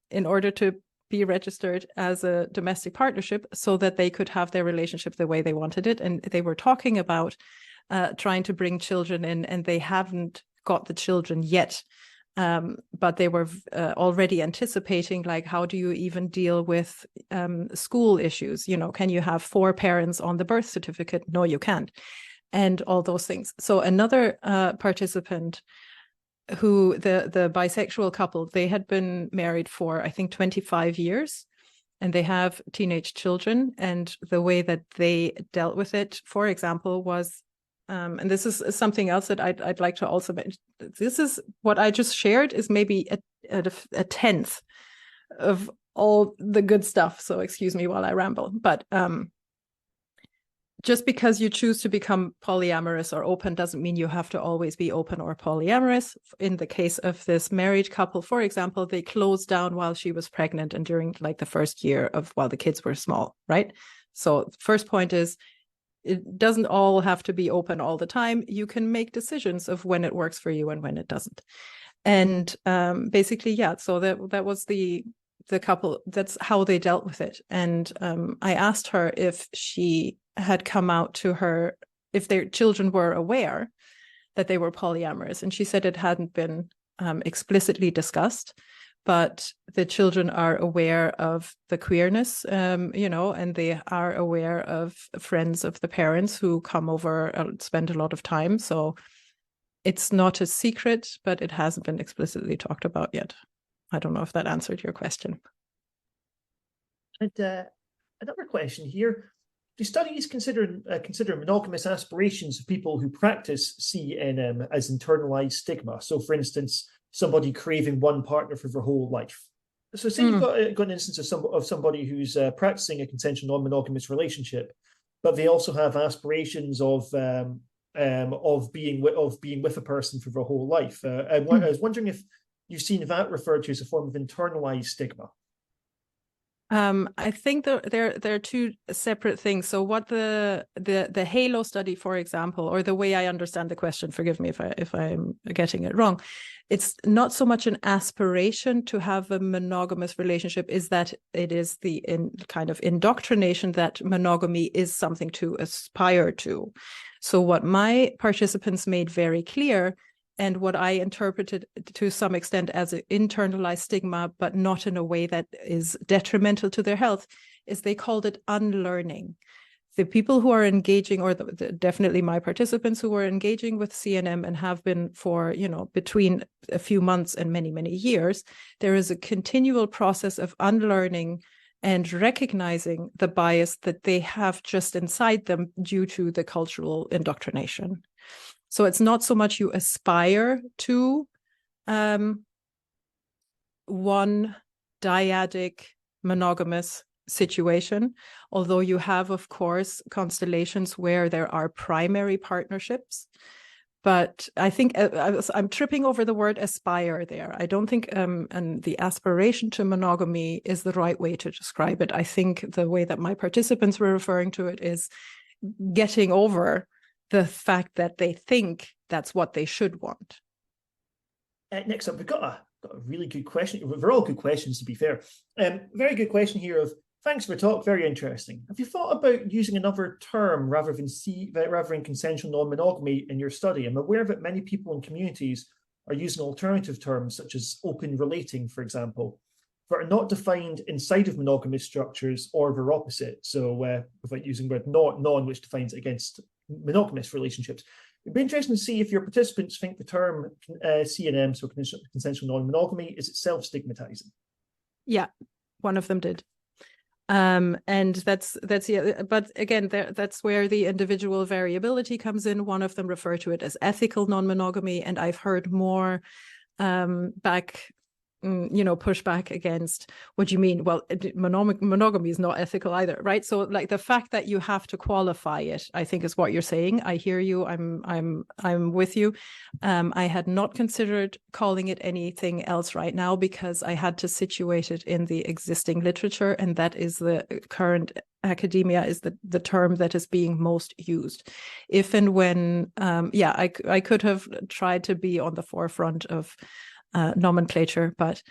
in order to be registered as a domestic partnership so that they could have their relationship the way they wanted it. And they were talking about trying to bring children in, and they haven't got the children yet. But they were already anticipating, like, how do you even deal with school issues? Can you have 4 parents on the birth certificate? No, you can't. And all those things. So another participant, who the bisexual couple, they had been married for, I think, 25 years, and they have teenage children. And the way that they dealt with it, for example, was, and this is something else that I'd like to also mention. This is what I just shared is maybe a tenth of all the good stuff. So excuse me while I ramble. But just because you choose to become polyamorous or open doesn't mean you have to always be open or polyamorous. In the case of this married couple, for example, they closed down while she was pregnant and during like the first year of while the kids were small, right? So first point is, it doesn't all have to be open all the time. You can make decisions of when it works for you and when it doesn't. And basically, yeah, so that was the couple, that's how they dealt with it. And I asked her if she had come out to her, if their children were aware that they were polyamorous. And she said it hadn't been explicitly discussed, but the children are aware of the queerness, you know, and they are aware of friends of the parents who come over and spend a lot of time. So it's not a secret, but it hasn't been explicitly talked about yet. I don't know if that answered your question. And another question here. Do studies consider monogamous aspirations of people who practice CNM as internalized stigma? So, for instance, somebody craving one partner for their whole life. So, say you've got an instance of somebody who's practicing a consensual non-monogamous relationship, but they also have aspirations of being with a person for their whole life. I was wondering if you've seen that referred to as a form of internalized stigma. I think there are two separate things. So what the Halo study, for example, or the way I understand the question, forgive me if I'm getting it wrong, it's not so much an aspiration to have a monogamous relationship, is that it is the kind of indoctrination that monogamy is something to aspire to. So what my participants made very clear, and what I interpreted to some extent as an internalized stigma, but not in a way that is detrimental to their health, is they called it unlearning. The people who are engaging, or definitely my participants who are engaging with CNM and have been for, you know, between a few months and many, many years, there is a continual process of unlearning and recognizing the bias that they have just inside them due to the cultural indoctrination. So it's not so much you aspire to one dyadic monogamous situation, although you have, of course, constellations where there are primary partnerships. But I think I'm tripping over the word aspire there. I don't think and the aspiration to monogamy is the right way to describe it. I think the way that my participants were referring to it is getting over the fact that they think that's what they should want. Next up, we've got a really good question. They're all good questions, to be fair. Very good question here of, thanks for the talk, very interesting. Have you thought about using another term rather than consensual non-monogamy in your study? I'm aware that many people in communities are using alternative terms such as open relating, for example, that are not defined inside of monogamous structures or their opposite. So without using the word non, which defines it against monogamous relationships. It'd be interesting to see if your participants think the term CNM, so consensual non-monogamy, is itself stigmatizing. Yeah, one of them did. And that's yeah, but again, that's where the individual variability comes in. One of them referred to it as ethical non-monogamy, and I've heard more pushback against, what do you mean? Well, monogamy is not ethical either, right? So like the fact that you have to qualify it, I think is what you're saying. I hear you. I'm with you. I had not considered calling it anything else right now because I had to situate it in the existing literature, and that is the current academia is the term that is being most used. If and when, I could have tried to be on the forefront of nomenclature, but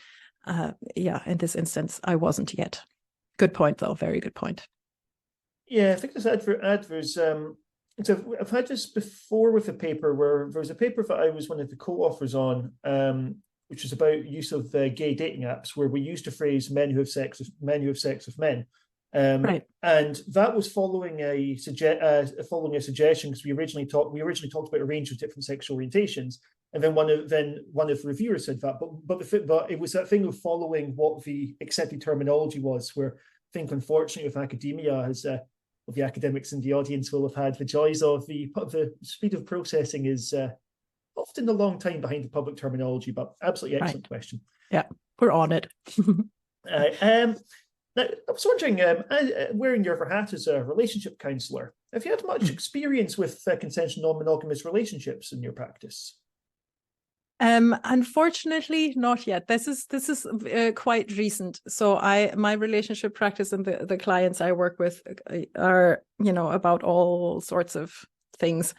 in this instance, I wasn't yet. Good point, though. Very good point. Yeah, I think this adverse. So I've had this before with a paper where there was a paper that I was one of the co-authors on, which is about use of gay dating apps, where we used the phrase "men who have sex with men." Right. And that was following a suggestion, because we originally talked about a range of different sexual orientations. And then one of the reviewers said that, but it was that thing of following what the accepted terminology was, where I think unfortunately with academia, as the academics in the audience will have had, the joys of the speed of processing is often a long time behind the public terminology. But absolutely excellent question. Yeah, we're on it. Now, I was wondering, wearing your hat as a relationship counsellor, have you had much experience with consensual non-monogamous relationships in your practice? Unfortunately, not yet. This is quite recent. So my relationship practice and the clients I work with are, about all sorts of things,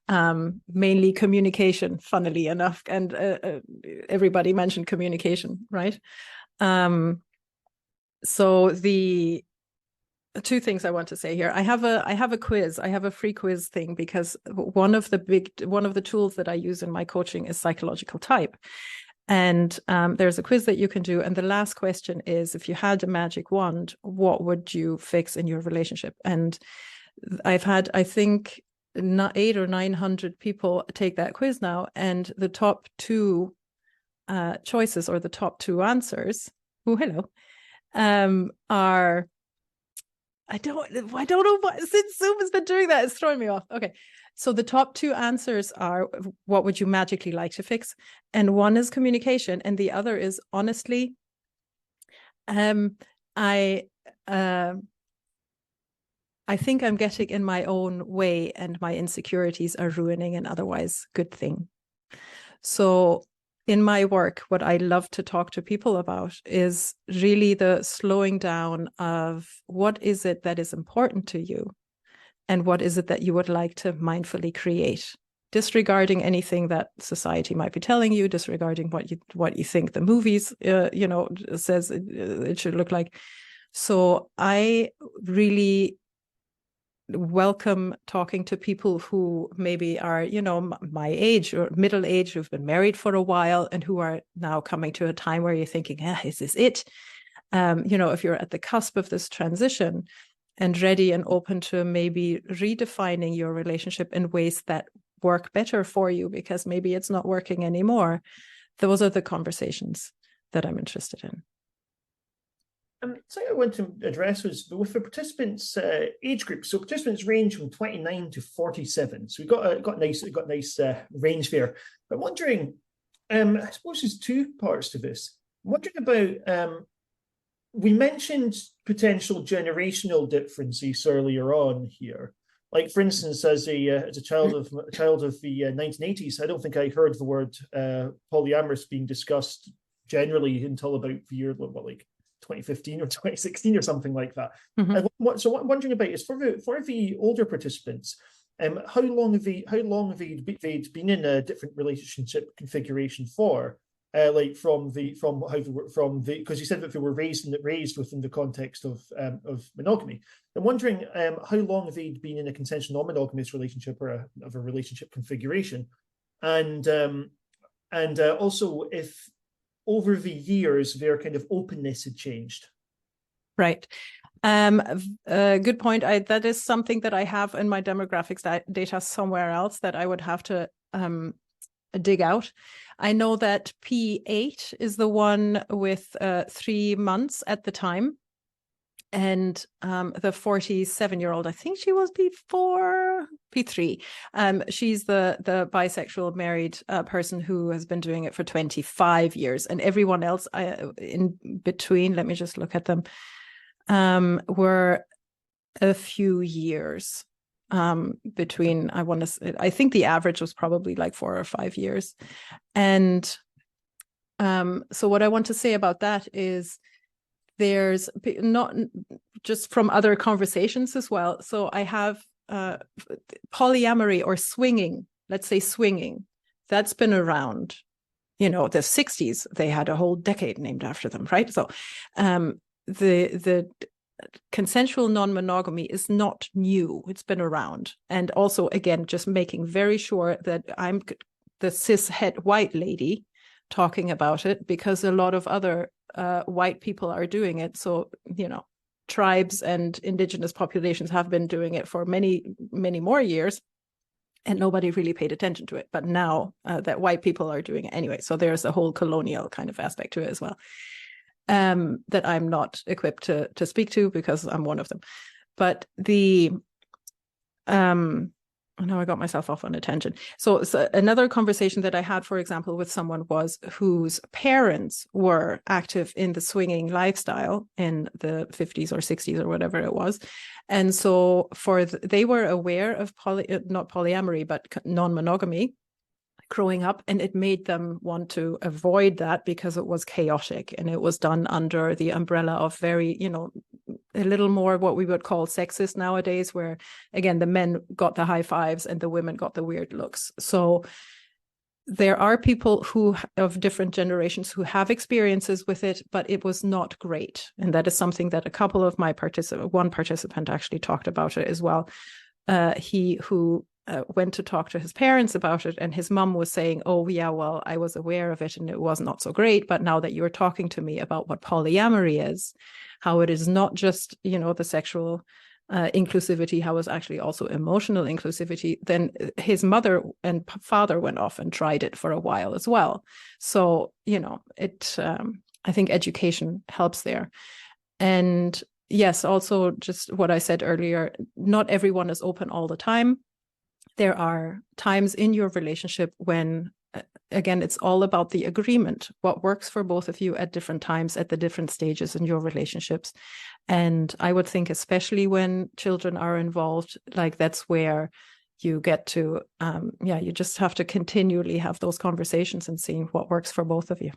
mainly communication, funnily enough, and everybody mentioned communication, right? So the two things I want to say here. I have a quiz. I have a free quiz thing because one of the tools that I use in my coaching is psychological type. And there's a quiz that you can do. And the last question is, if you had a magic wand, what would you fix in your relationship? And I've had, I think, 800 or 900 people take that quiz now. And the top two choices, or the top two answers, are, I don't know what, since Zoom has been doing that, it's throwing me off. Okay. So the top two answers are, what would you magically like to fix? And one is communication, and the other is, honestly, I think I'm getting in my own way, and my insecurities are ruining an otherwise good thing. So in my work, what I love to talk to people about is really the slowing down of what is it that is important to you, and what is it that you would like to mindfully create, disregarding anything that society might be telling you, disregarding what you think the movies, says it should look like. So I really welcome talking to people who maybe are, my age or middle age, who've been married for a while and who are now coming to a time where you're thinking, is this it? If you're at the cusp of this transition and ready and open to maybe redefining your relationship in ways that work better for you, because maybe it's not working anymore. Those are the conversations that I'm interested in. Something I want to address was with the participants' age group. So participants range from 29 to 47. So we've got a nice range there. But I'm wondering, I suppose there's two parts to this. I'm wondering about, we mentioned potential generational differences earlier on here. Like, for instance, as a child of the 1980s, I don't think I heard the word polyamorous being discussed generally until about the year, 2015 or 2016 or something like that. Mm-hmm. So what I'm wondering about is for the older participants, how long have they been in a different relationship configuration for? Because you said that they were raised within the context of monogamy. I'm wondering how long have they been in a consensual non-monogamous relationship or of a relationship configuration, and also if over the years their kind of openness had changed. Right. Good point. That is something that I have in my demographics data somewhere else that I would have to dig out. I know that P8 is the one with 3 months at the time. And the 47-year-old, I think she was P3. She's the bisexual married person who has been doing it for 25 years. And everyone else in between, let me just look at them, were a few years between, I think the average was probably like 4 or 5 years. And so what I want to say about that is, there's not just from other conversations as well. So I have polyamory or swinging, let's say swinging, that's been around, the 60s, they had a whole decade named after them, right? So the consensual non-monogamy is not new, it's been around. And also, again, just making very sure that I'm the cis-het white lady talking about it, because a lot of other white people are doing it. So, tribes and indigenous populations have been doing it for many, many more years, and nobody really paid attention to it. But now that white people are doing it anyway, so there's a whole colonial kind of aspect to it as well, that I'm not equipped to speak to, because I'm one of them. But now I got myself off on a tangent. So another conversation that I had, for example, with someone was whose parents were active in the swinging lifestyle in the 50s or 60s or whatever it was. And so they were aware of not polyamory, but non-monogamy growing up, and it made them want to avoid that because it was chaotic, and it was done under the umbrella of very, a little more what we would call sexist nowadays, where again the men got the high fives and the women got the weird looks. So there are people who of different generations who have experiences with it, but it was not great. And that is something that a couple of my one participant actually talked about it as well. He who went to talk to his parents about it, and his mom was saying, oh yeah, well, I was aware of it and it was not so great, but now that you're talking to me about what polyamory is, how it is not just, you know, the sexual inclusivity, how it's actually also emotional inclusivity, then his mother and father went off and tried it for a while as well. So, you know, I think education helps there. And yes, also just what I said earlier, not everyone is open all the time. There are times in your relationship when, again, it's all about the agreement, what works for both of you at different times, at the different stages in your relationships. And I would think, especially when children are involved, like that's where you get to, you just have to continually have those conversations and seeing what works for both of you,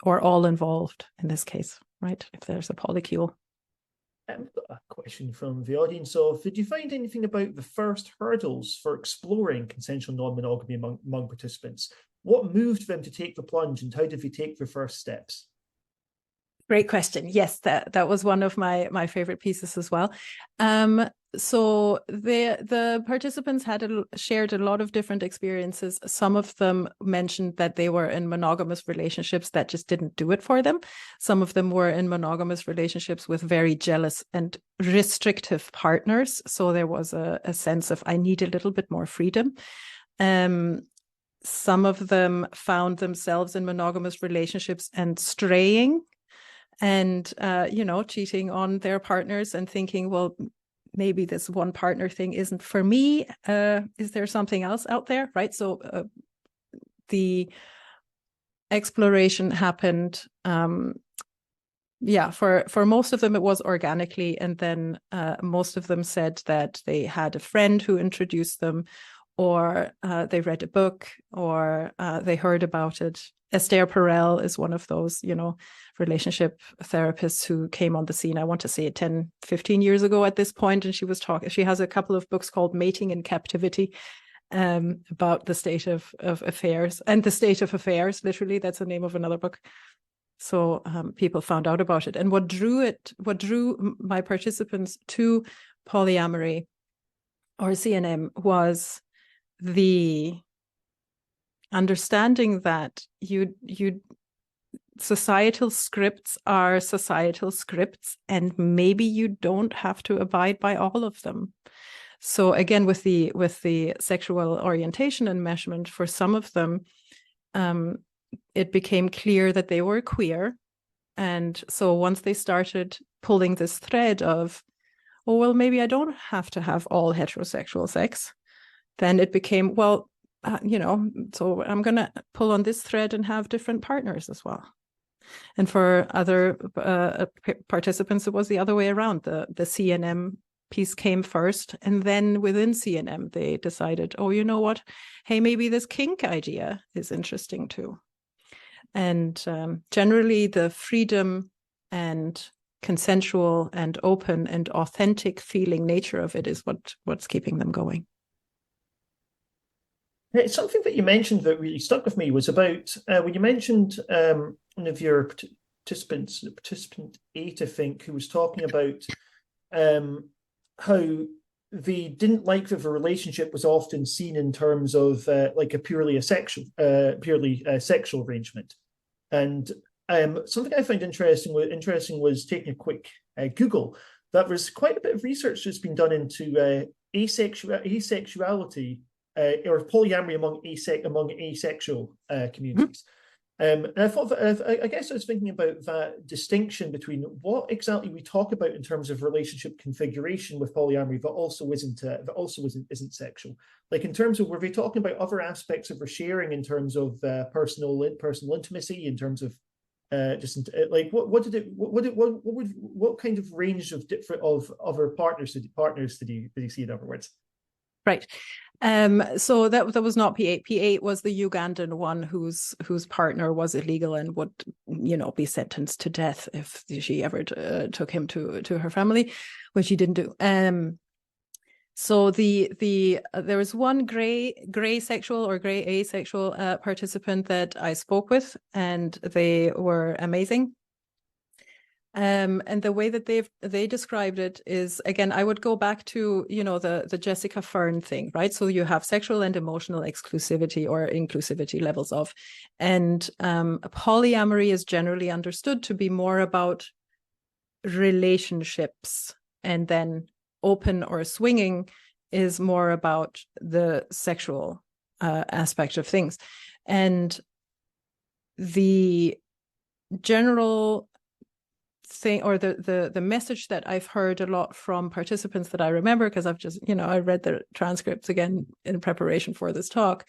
or all involved in this case, right? If there's a polycule. I've got a question from the audience of, did you find anything about the first hurdles for exploring consensual non-monogamy among participants? What moved them to take the plunge, and how did they take their first steps? Great question. Yes, that was one of my favorite pieces as well. So the participants shared a lot of different experiences. Some of them mentioned that they were in monogamous relationships that just didn't do it for them. Some of them were in monogamous relationships with very jealous and restrictive partners. So there was a sense of, I need a little bit more freedom. Some of them found themselves in monogamous relationships and straying and, cheating on their partners and thinking, well, maybe this one partner thing isn't for me. Is there something else out there? Right. So the exploration happened. For most of them, it was organically. And then most of them said that they had a friend who introduced them, or they read a book, or they heard about it. Esther Perel is one of those, relationship therapists who came on the scene, I want to say 10, 15 years ago at this point. And she has a couple of books called Mating in Captivity, about the state of affairs, and the state of affairs, literally, that's the name of another book. So people found out about it. And what drew my participants to polyamory or CNM was the understanding that societal scripts are societal scripts, and maybe you don't have to abide by all of them. So again, with the sexual orientation enmeshment, for some of them, it became clear that they were queer. And so once they started pulling this thread of, oh, well, maybe I don't have to have all heterosexual sex, then it became, well, so I'm going to pull on this thread and have different partners as well. And for other participants, it was the other way around. The CNM piece came first, and then within CNM, they decided, oh, you know what? Hey, maybe this kink idea is interesting too. And generally, the freedom and consensual and open and authentic feeling nature of it is what's keeping them going. Something that you mentioned that really stuck with me was about when you mentioned one of your participants, participant 8, I think, who was talking about how they didn't like that the relationship was often seen in terms of like a purely sexual arrangement. And something I found interesting was taking a quick Google, that there's quite a bit of research that's been done into asexuality or polyamory among asexual communities. And I thought I guess I was thinking about that distinction between what exactly we talk about in terms of relationship configuration with polyamory that also isn't sexual. Like in terms of, were they talking about other aspects of their sharing in terms of personal intimacy, in terms of what kind of range of different of other partners did you see, in other words? Right. So that was not P8. P8 was the Ugandan one whose partner was illegal and would, be sentenced to death if she ever took him to her family, which he didn't do. So there was one gray sexual or gray asexual participant that I spoke with, and they were amazing. And the way that they described it is, again, I would go back to, the Jessica Fern thing, right? So you have sexual and emotional exclusivity or inclusivity levels of, and polyamory is generally understood to be more about relationships, and then open or swinging is more about the sexual aspect of things. And the general thing, or the message that I've heard a lot from participants that I remember, because I've just, I read the transcripts again in preparation for this talk,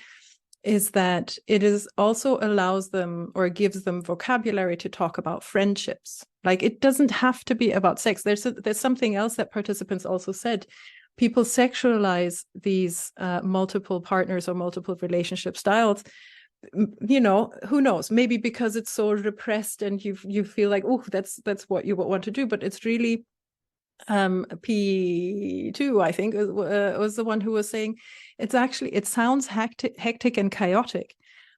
is that it is also allows them or gives them vocabulary to talk about friendships. Like, it doesn't have to be about sex. There's something else that participants also said. People sexualize these multiple partners or multiple relationship styles. Who knows? Maybe because it's so repressed and you feel like, oh, that's what you want to do. But it's really P2, I think, was the one who was saying it sounds hectic and chaotic,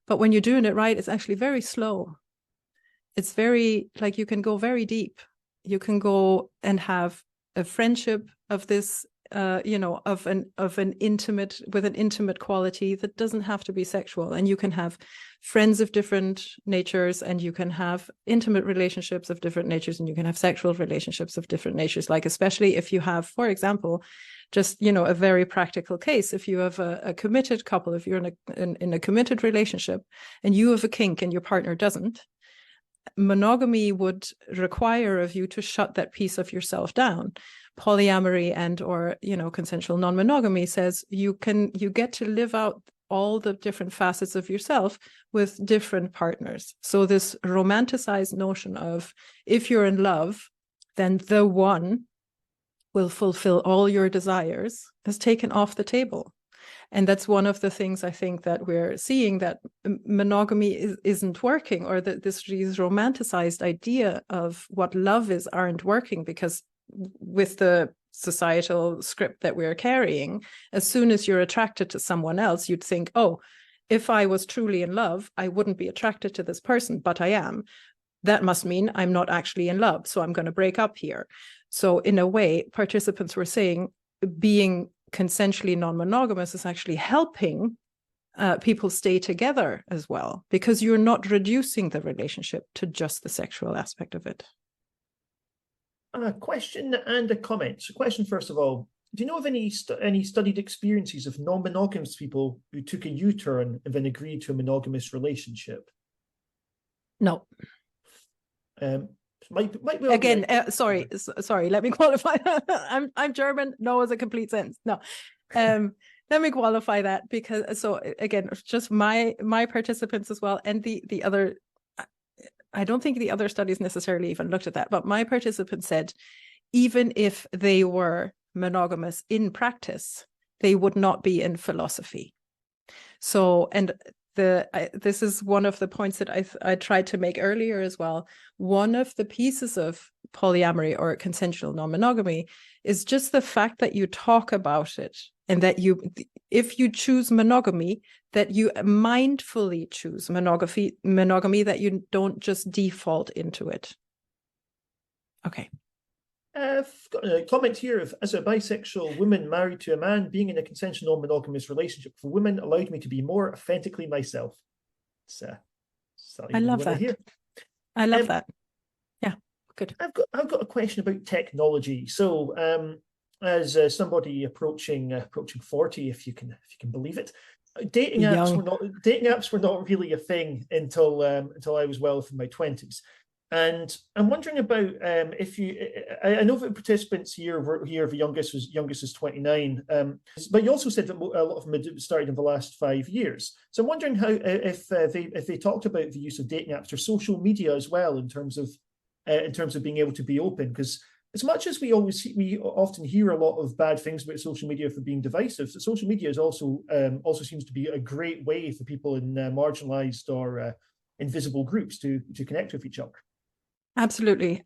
but when you're doing it right, it's actually very slow. It's very, like, you can go very deep. You can go and have a friendship of this, of an intimate, with an intimate quality that doesn't have to be sexual. And you can have friends of different natures, and you can have intimate relationships of different natures, and you can have sexual relationships of different natures. Like, especially if you have, for example, just, a very practical case, if you have a committed couple, if you're in a committed relationship and you have a kink and your partner doesn't, monogamy would require of you to shut that piece of yourself down. Polyamory or consensual non-monogamy says you get to live out all the different facets of yourself with different partners. So this romanticized notion of, if you're in love, then the one will fulfill all your desires, is taken off the table. And that's one of the things I think that we're seeing, that monogamy isn't working, or that this romanticized idea of what love is aren't working, because with the societal script that we're carrying, as soon as you're attracted to someone else, you'd think, oh, if I was truly in love, I wouldn't be attracted to this person, but I am. That must mean I'm not actually in love, so I'm going to break up here. So in a way, participants were saying being consensually non-monogamous is actually helping people stay together as well, because you're not reducing the relationship to just the sexual aspect of it. A question and a comment. So, question first of all: do you know of any studied experiences of non-monogamous people who took a U-turn and then agreed to a monogamous relationship? No. Might well again. Sorry. Let me qualify. I'm German. No is a complete sentence. No. Let me qualify that, because so again, just my participants as well, and the other. I don't think the other studies necessarily even looked at that, but my participants said even if they were monogamous in practice, they would not be in philosophy. So, and this is one of the points that I tried to make earlier as well. One of the pieces of polyamory or consensual non-monogamy is just the fact that you talk about it, and that if you choose monogamy, that you mindfully choose monogamy, that you don't just default into it. Okay. I've got a comment here of, as a bisexual woman married to a man, being in a consensual non-monogamous relationship for women allowed me to be more authentically myself. I love that. I love that. Yeah, good. I've got a question about technology. So, as somebody approaching 40, if you can believe it, dating apps were not really a thing until I was well within my 20s. And I'm wondering about if you. I know that participants here the youngest is 29, but you also said that a lot of them had started in the last 5 years. So I'm wondering how if they talked about the use of dating apps or social media as well in terms of being able to be open, because as much as we often hear a lot of bad things about social media for being divisive, social media is also seems to be a great way for people in marginalized or invisible groups to connect with each other. Absolutely.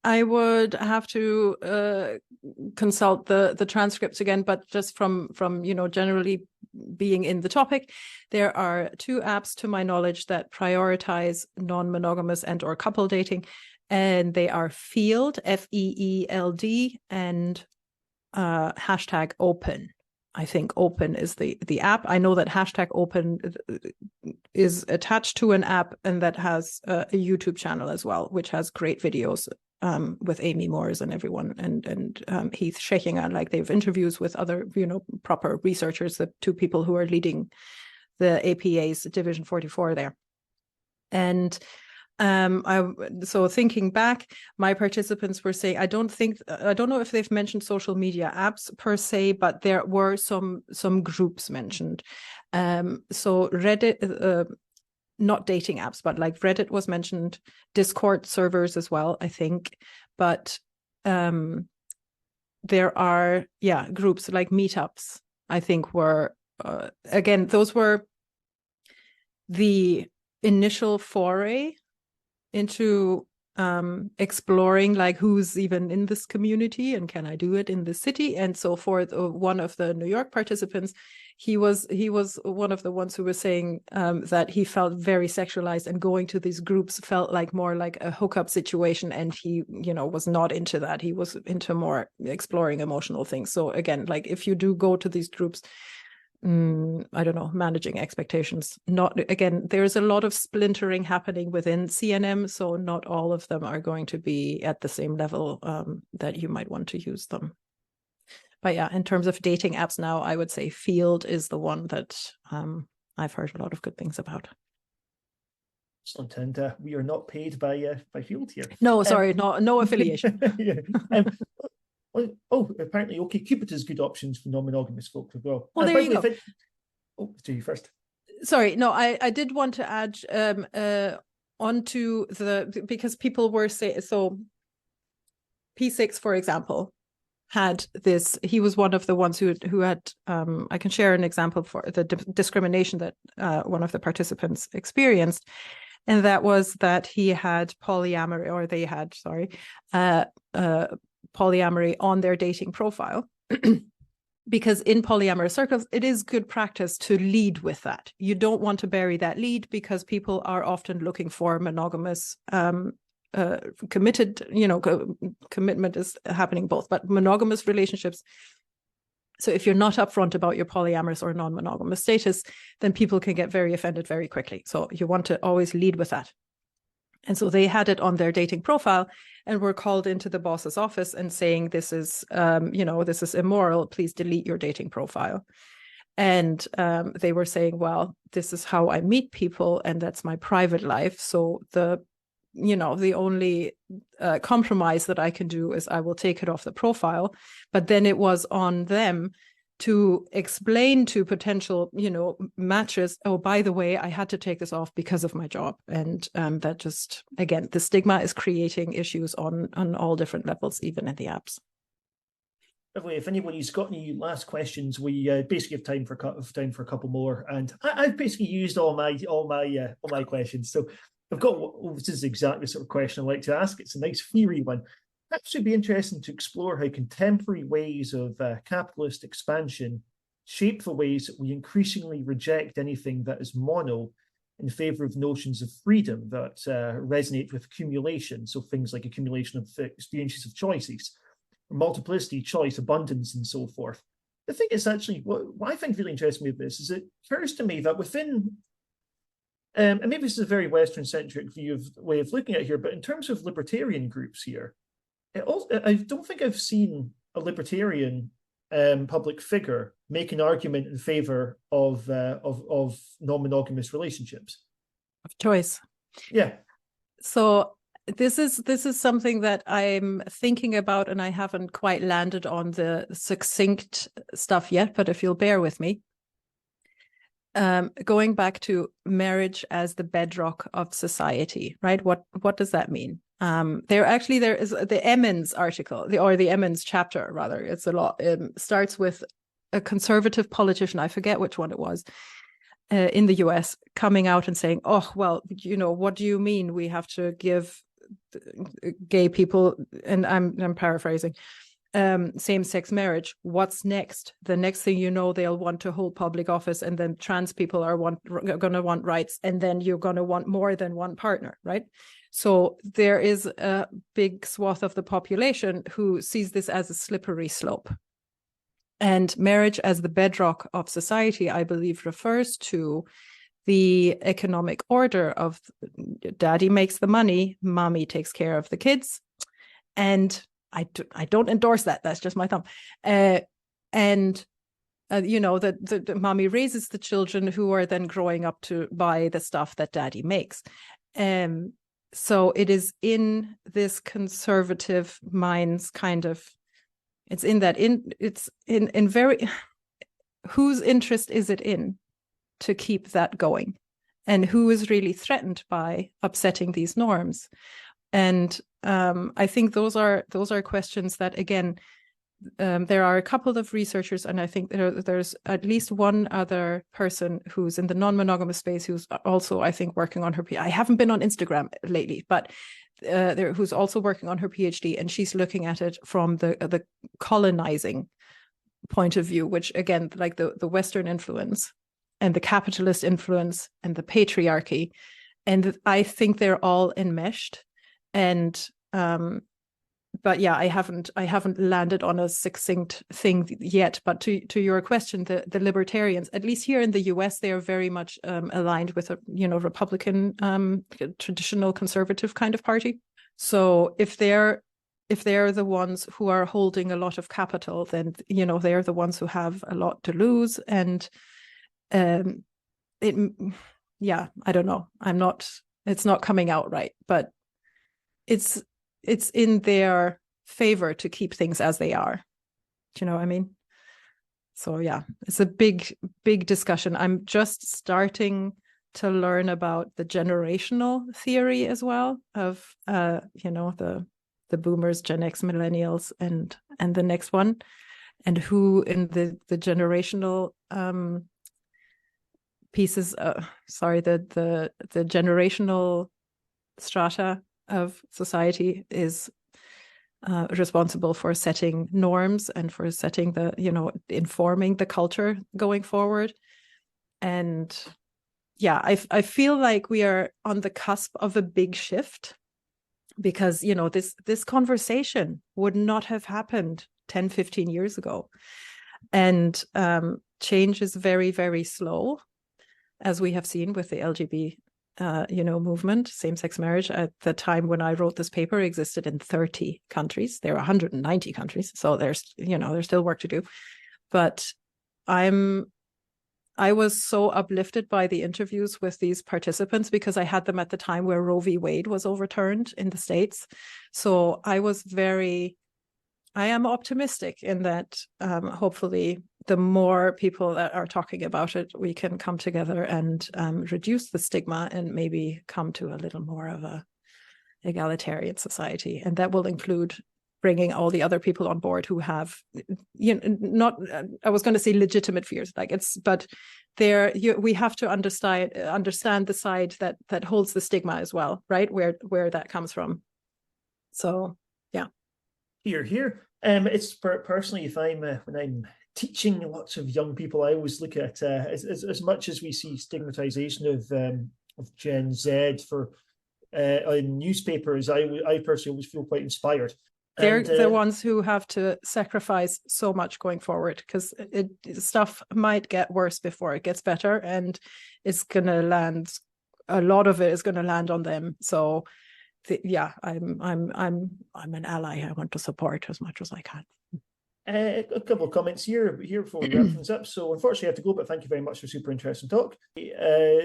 I would have to consult the transcripts again, but just from generally being in the topic, there are 2 apps to my knowledge that prioritize non-monogamous and or couple dating, and they are Feeld, F-E-E-L-D, and hashtag open. I think open is the app. I know that hashtag open is attached to an app, and that has a YouTube channel as well, which has great videos with Amy Moores and everyone, and Heath Shechinger. Like, they have interviews with other, proper researchers, the two people who are leading the APA's Division 44 there. And so thinking back, my participants were saying, I don't know if they've mentioned social media apps per se, but there were some groups mentioned. So Reddit, not dating apps, but like Reddit was mentioned, Discord servers as well, I think. But there are, groups like meetups, I think were, again, those were the initial foray into exploring like who's even in this community and can I do it in the city and so forth. One of the New York participants, he was one of the ones who was saying that he felt very sexualized, and going to these groups felt like more like a hookup situation, and he was not into that. He was into more exploring emotional things. So again, like, if you do go to these groups, I don't know, managing expectations. There's a lot of splintering happening within CNM, so not all of them are going to be at the same level that you might want to use them. But yeah, in terms of dating apps now, I would say Feeld is the one that I've heard a lot of good things about. Excellent, and we are not paid by Feeld here. No, sorry, no affiliation. Apparently, OkCupid has good options for non-monogamous folk as well. Well, there you go. To you first. Sorry, no, I did want to add onto because people were saying, so P6, for example, had this. He was one of the ones who had. I can share an example for the discrimination that one of the participants experienced, and that was that he had polyamory, or they had, polyamory on their dating profile. Because in polyamorous circles, it is good practice to lead with that. You don't want to bury that lead, because people are often looking for monogamous, committed, commitment is happening both, but monogamous relationships. So if you're not upfront about your polyamorous or non-monogamous status, then people can get very offended very quickly. So you want to always lead with that. And so they had it on their dating profile and were called into the boss's office and saying, this is immoral, please delete your dating profile. And they were saying, well, this is how I meet people, and that's my private life. So the only compromise that I can do is I will take it off the profile. But then it was on them to explain to potential, matches, oh, by the way, I had to take this off because of my job. And that just, again, the stigma is creating issues on all different levels, even in the apps. If anybody's got any last questions, we basically have time for a couple more. And I've basically used all my questions. So I've got, this is exactly the sort of question I like to ask. It's a nice theory one. Perhaps it'd be interesting to explore how contemporary ways of capitalist expansion shape the ways that we increasingly reject anything that is mono in favor of notions of freedom that resonate with accumulation. So things like accumulation of experiences of choices, multiplicity, choice, abundance, and so forth. I think it's actually, what I find really interesting with this is it occurs to me that within, and maybe this is a very Western-centric way of looking at it here, but in terms of libertarian groups here, I don't think I've seen a libertarian public figure make an argument in favor of non-monogamous relationships. Of choice. Yeah. So this is something that I'm thinking about, and I haven't quite landed on the succinct stuff yet, but if you'll bear with me. Going back to marriage as the bedrock of society, right? What does that mean? There is the Emmons article, the Emmons chapter, rather. It's a lot. It starts with a conservative politician, I forget which one it was, in the US, coming out and saying, oh, well, what do you mean we have to give gay people, and I'm paraphrasing, same-sex marriage, what's next? The next thing you know, they'll want to hold public office, and then trans people are going to want rights, and then you're going to want more than one partner, right? So there is a big swath of the population who sees this as a slippery slope. And marriage as the bedrock of society, I believe, refers to the economic order of daddy makes the money, mommy takes care of the kids. And I don't endorse that. That's just my thumb. The mommy raises the children who are then growing up to buy the stuff that daddy makes. So it is in this conservative minds kind of, it's in that, it's in very, whose interest is it in to keep that going? And who is really threatened by upsetting these norms? And I think those are questions that, again, there are a couple of researchers, and I think there's at least one other person who's in the non-monogamous space who's also, I think, working on her I haven't been on Instagram lately, but who's also working on her PhD, and she's looking at it from the colonizing point of view, which, again, like the Western influence and the capitalist influence and the patriarchy, and I think they're all enmeshed. And but yeah, I haven't landed on a succinct thing yet. But to your question, the libertarians, at least here in the US, they are very much aligned with a Republican traditional conservative kind of party. So if they're the ones who are holding a lot of capital, then they're the ones who have a lot to lose. And I don't know. It's not coming out right, but it's in their favor to keep things as they are. Do you know what I mean? So yeah, it's a big discussion. I'm just starting to learn about the generational theory as well of the boomers, Gen X, millennials, and the next one, and who in the generational pieces, the generational strata of society is responsible for setting norms and for setting informing the culture going forward. And yeah, I feel like we are on the cusp of a big shift, because this conversation would not have happened 10, 15 years ago. And change is very, very slow, as we have seen with the LGBT movement. Same-sex marriage at the time when I wrote this paper existed in 30 countries. There are 190 countries, so there's still work to do. But I was so uplifted by the interviews with these participants, because I had them at the time where Roe v. Wade was overturned in the States. So I am optimistic in that hopefully the more people that are talking about it, we can come together and reduce the stigma and maybe come to a little more of a egalitarian society. And that will include bringing all the other people on board who have, not, I was going to say legitimate fears, but we have to understand the side that holds the stigma as well, right? Where that comes from. So, yeah. Here. It's personally, if when I'm teaching lots of young people, I always look at as much as we see stigmatization of Gen Z for in newspapers, I personally always feel quite inspired. They're the ones who have to sacrifice so much going forward, because stuff might get worse before it gets better, and it's going to land. A lot of it is going to land on them. So, I'm an ally. I want to support as much as I can. A couple of comments here before we wrap things up. So unfortunately I have to go, but thank you very much for a super interesting talk.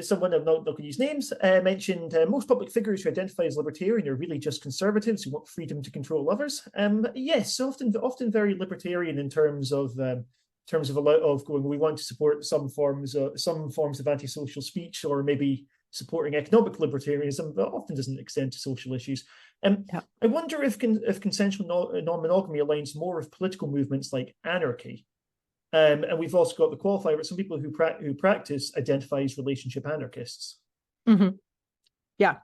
Someone, I'm not going to use names, mentioned most public figures who identify as libertarian are really just conservatives who want freedom to control others. Yes, often very libertarian in terms of going, we want to support some forms of antisocial speech, or maybe supporting economic libertarianism, but often doesn't extend to social issues. I wonder if consensual non-monogamy aligns more with political movements like anarchy. And we've also got the qualifier, but some people who practice identify as relationship anarchists. Mm-hmm. Yeah.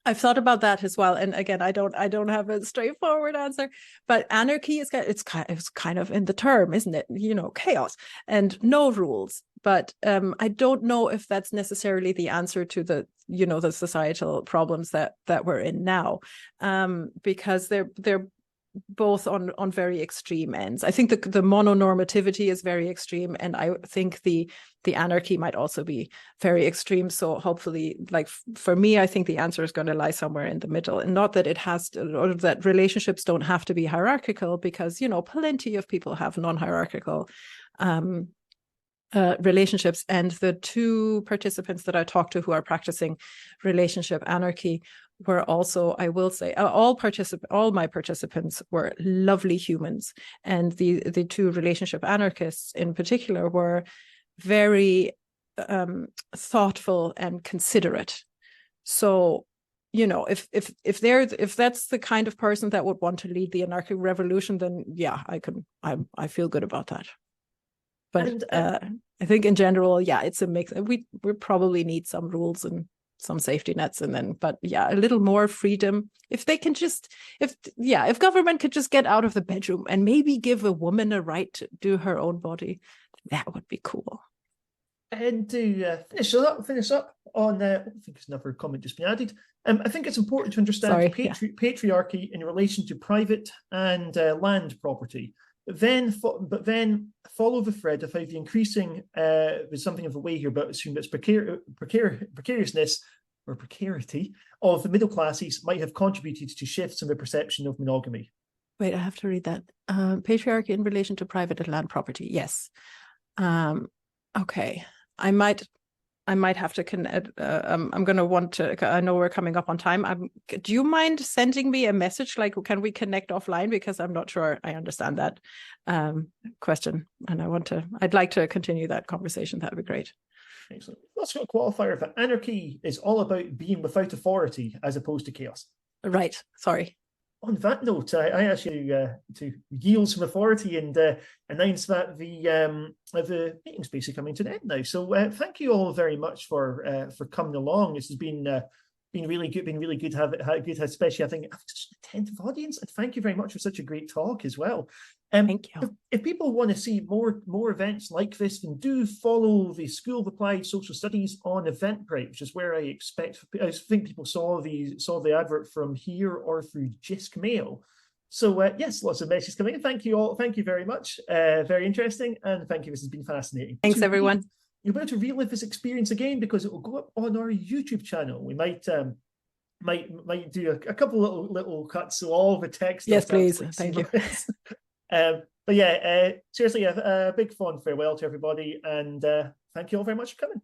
I've thought about that as well, and again, I don't have a straightforward answer. But anarchy is it's kind of in the term, isn't it? You know, chaos and no rules. But I don't know if that's necessarily the answer to the the societal problems that we're in now, because they're both on very extreme ends. I think the mononormativity is very extreme, and I think the anarchy might also be very extreme. So hopefully, like for me, I think the answer is going to lie somewhere in the middle, and not that it has to, or that relationships don't have to be hierarchical, because plenty of people have non-hierarchical relationships. And the two participants that I talked to who are practicing relationship anarchy were also, I will say, all my participants were lovely humans, and the two relationship anarchists in particular were very thoughtful and considerate. So if that's the kind of person that would want to lead the anarchic revolution, then yeah, I feel good about that. But I think in general, yeah, it's a mix. We probably need some rules and some safety nets, and then, but yeah, a little more freedom. If they can just, if government could just get out of the bedroom and maybe give a woman a right to do her own body, that would be cool. And to finish up on, I think it's another comment just been added. I think it's important to understand patriarchy in relation to private and land property. But then follow the thread of how the increasing, there's something of a way here, but assume it's precariousness or precarity of the middle classes might have contributed to shifts in the perception of monogamy. Wait, I have to read that. Patriarchy in relation to private and land property. Yes. Okay. I might have to connect. I'm going to want to, I know we're coming up on time. Do you mind sending me a message? Like, can we connect offline? Because I'm not sure I understand that question. And I'd like to continue that conversation. That'd be great. Excellent. Let's go qualifier that anarchy is all about being without authority as opposed to chaos. Right. Sorry. On that note, I ask you to yield some authority and announce that the meeting's basically coming to an end now. So thank you all very much for coming along. This has been really good. Been really good to have it. Especially I think such an attentive audience. And thank you very much for such a great talk as well. Thank you. If people want to see more events like this, then do follow the School of Applied Social Studies on Eventbrite, which is where I think people saw the advert from here or through Jisk Mail. So yes, lots of messages coming in. Thank you all. Thank you very much. Very interesting, and thank you. This has been fascinating. Thanks, everyone. You're about to relive this experience again because it will go up on our YouTube channel. We might do a couple little cuts, so all the text. Yes, please. Thank you. But yeah, seriously, a big fond farewell to everybody, and thank you all very much for coming.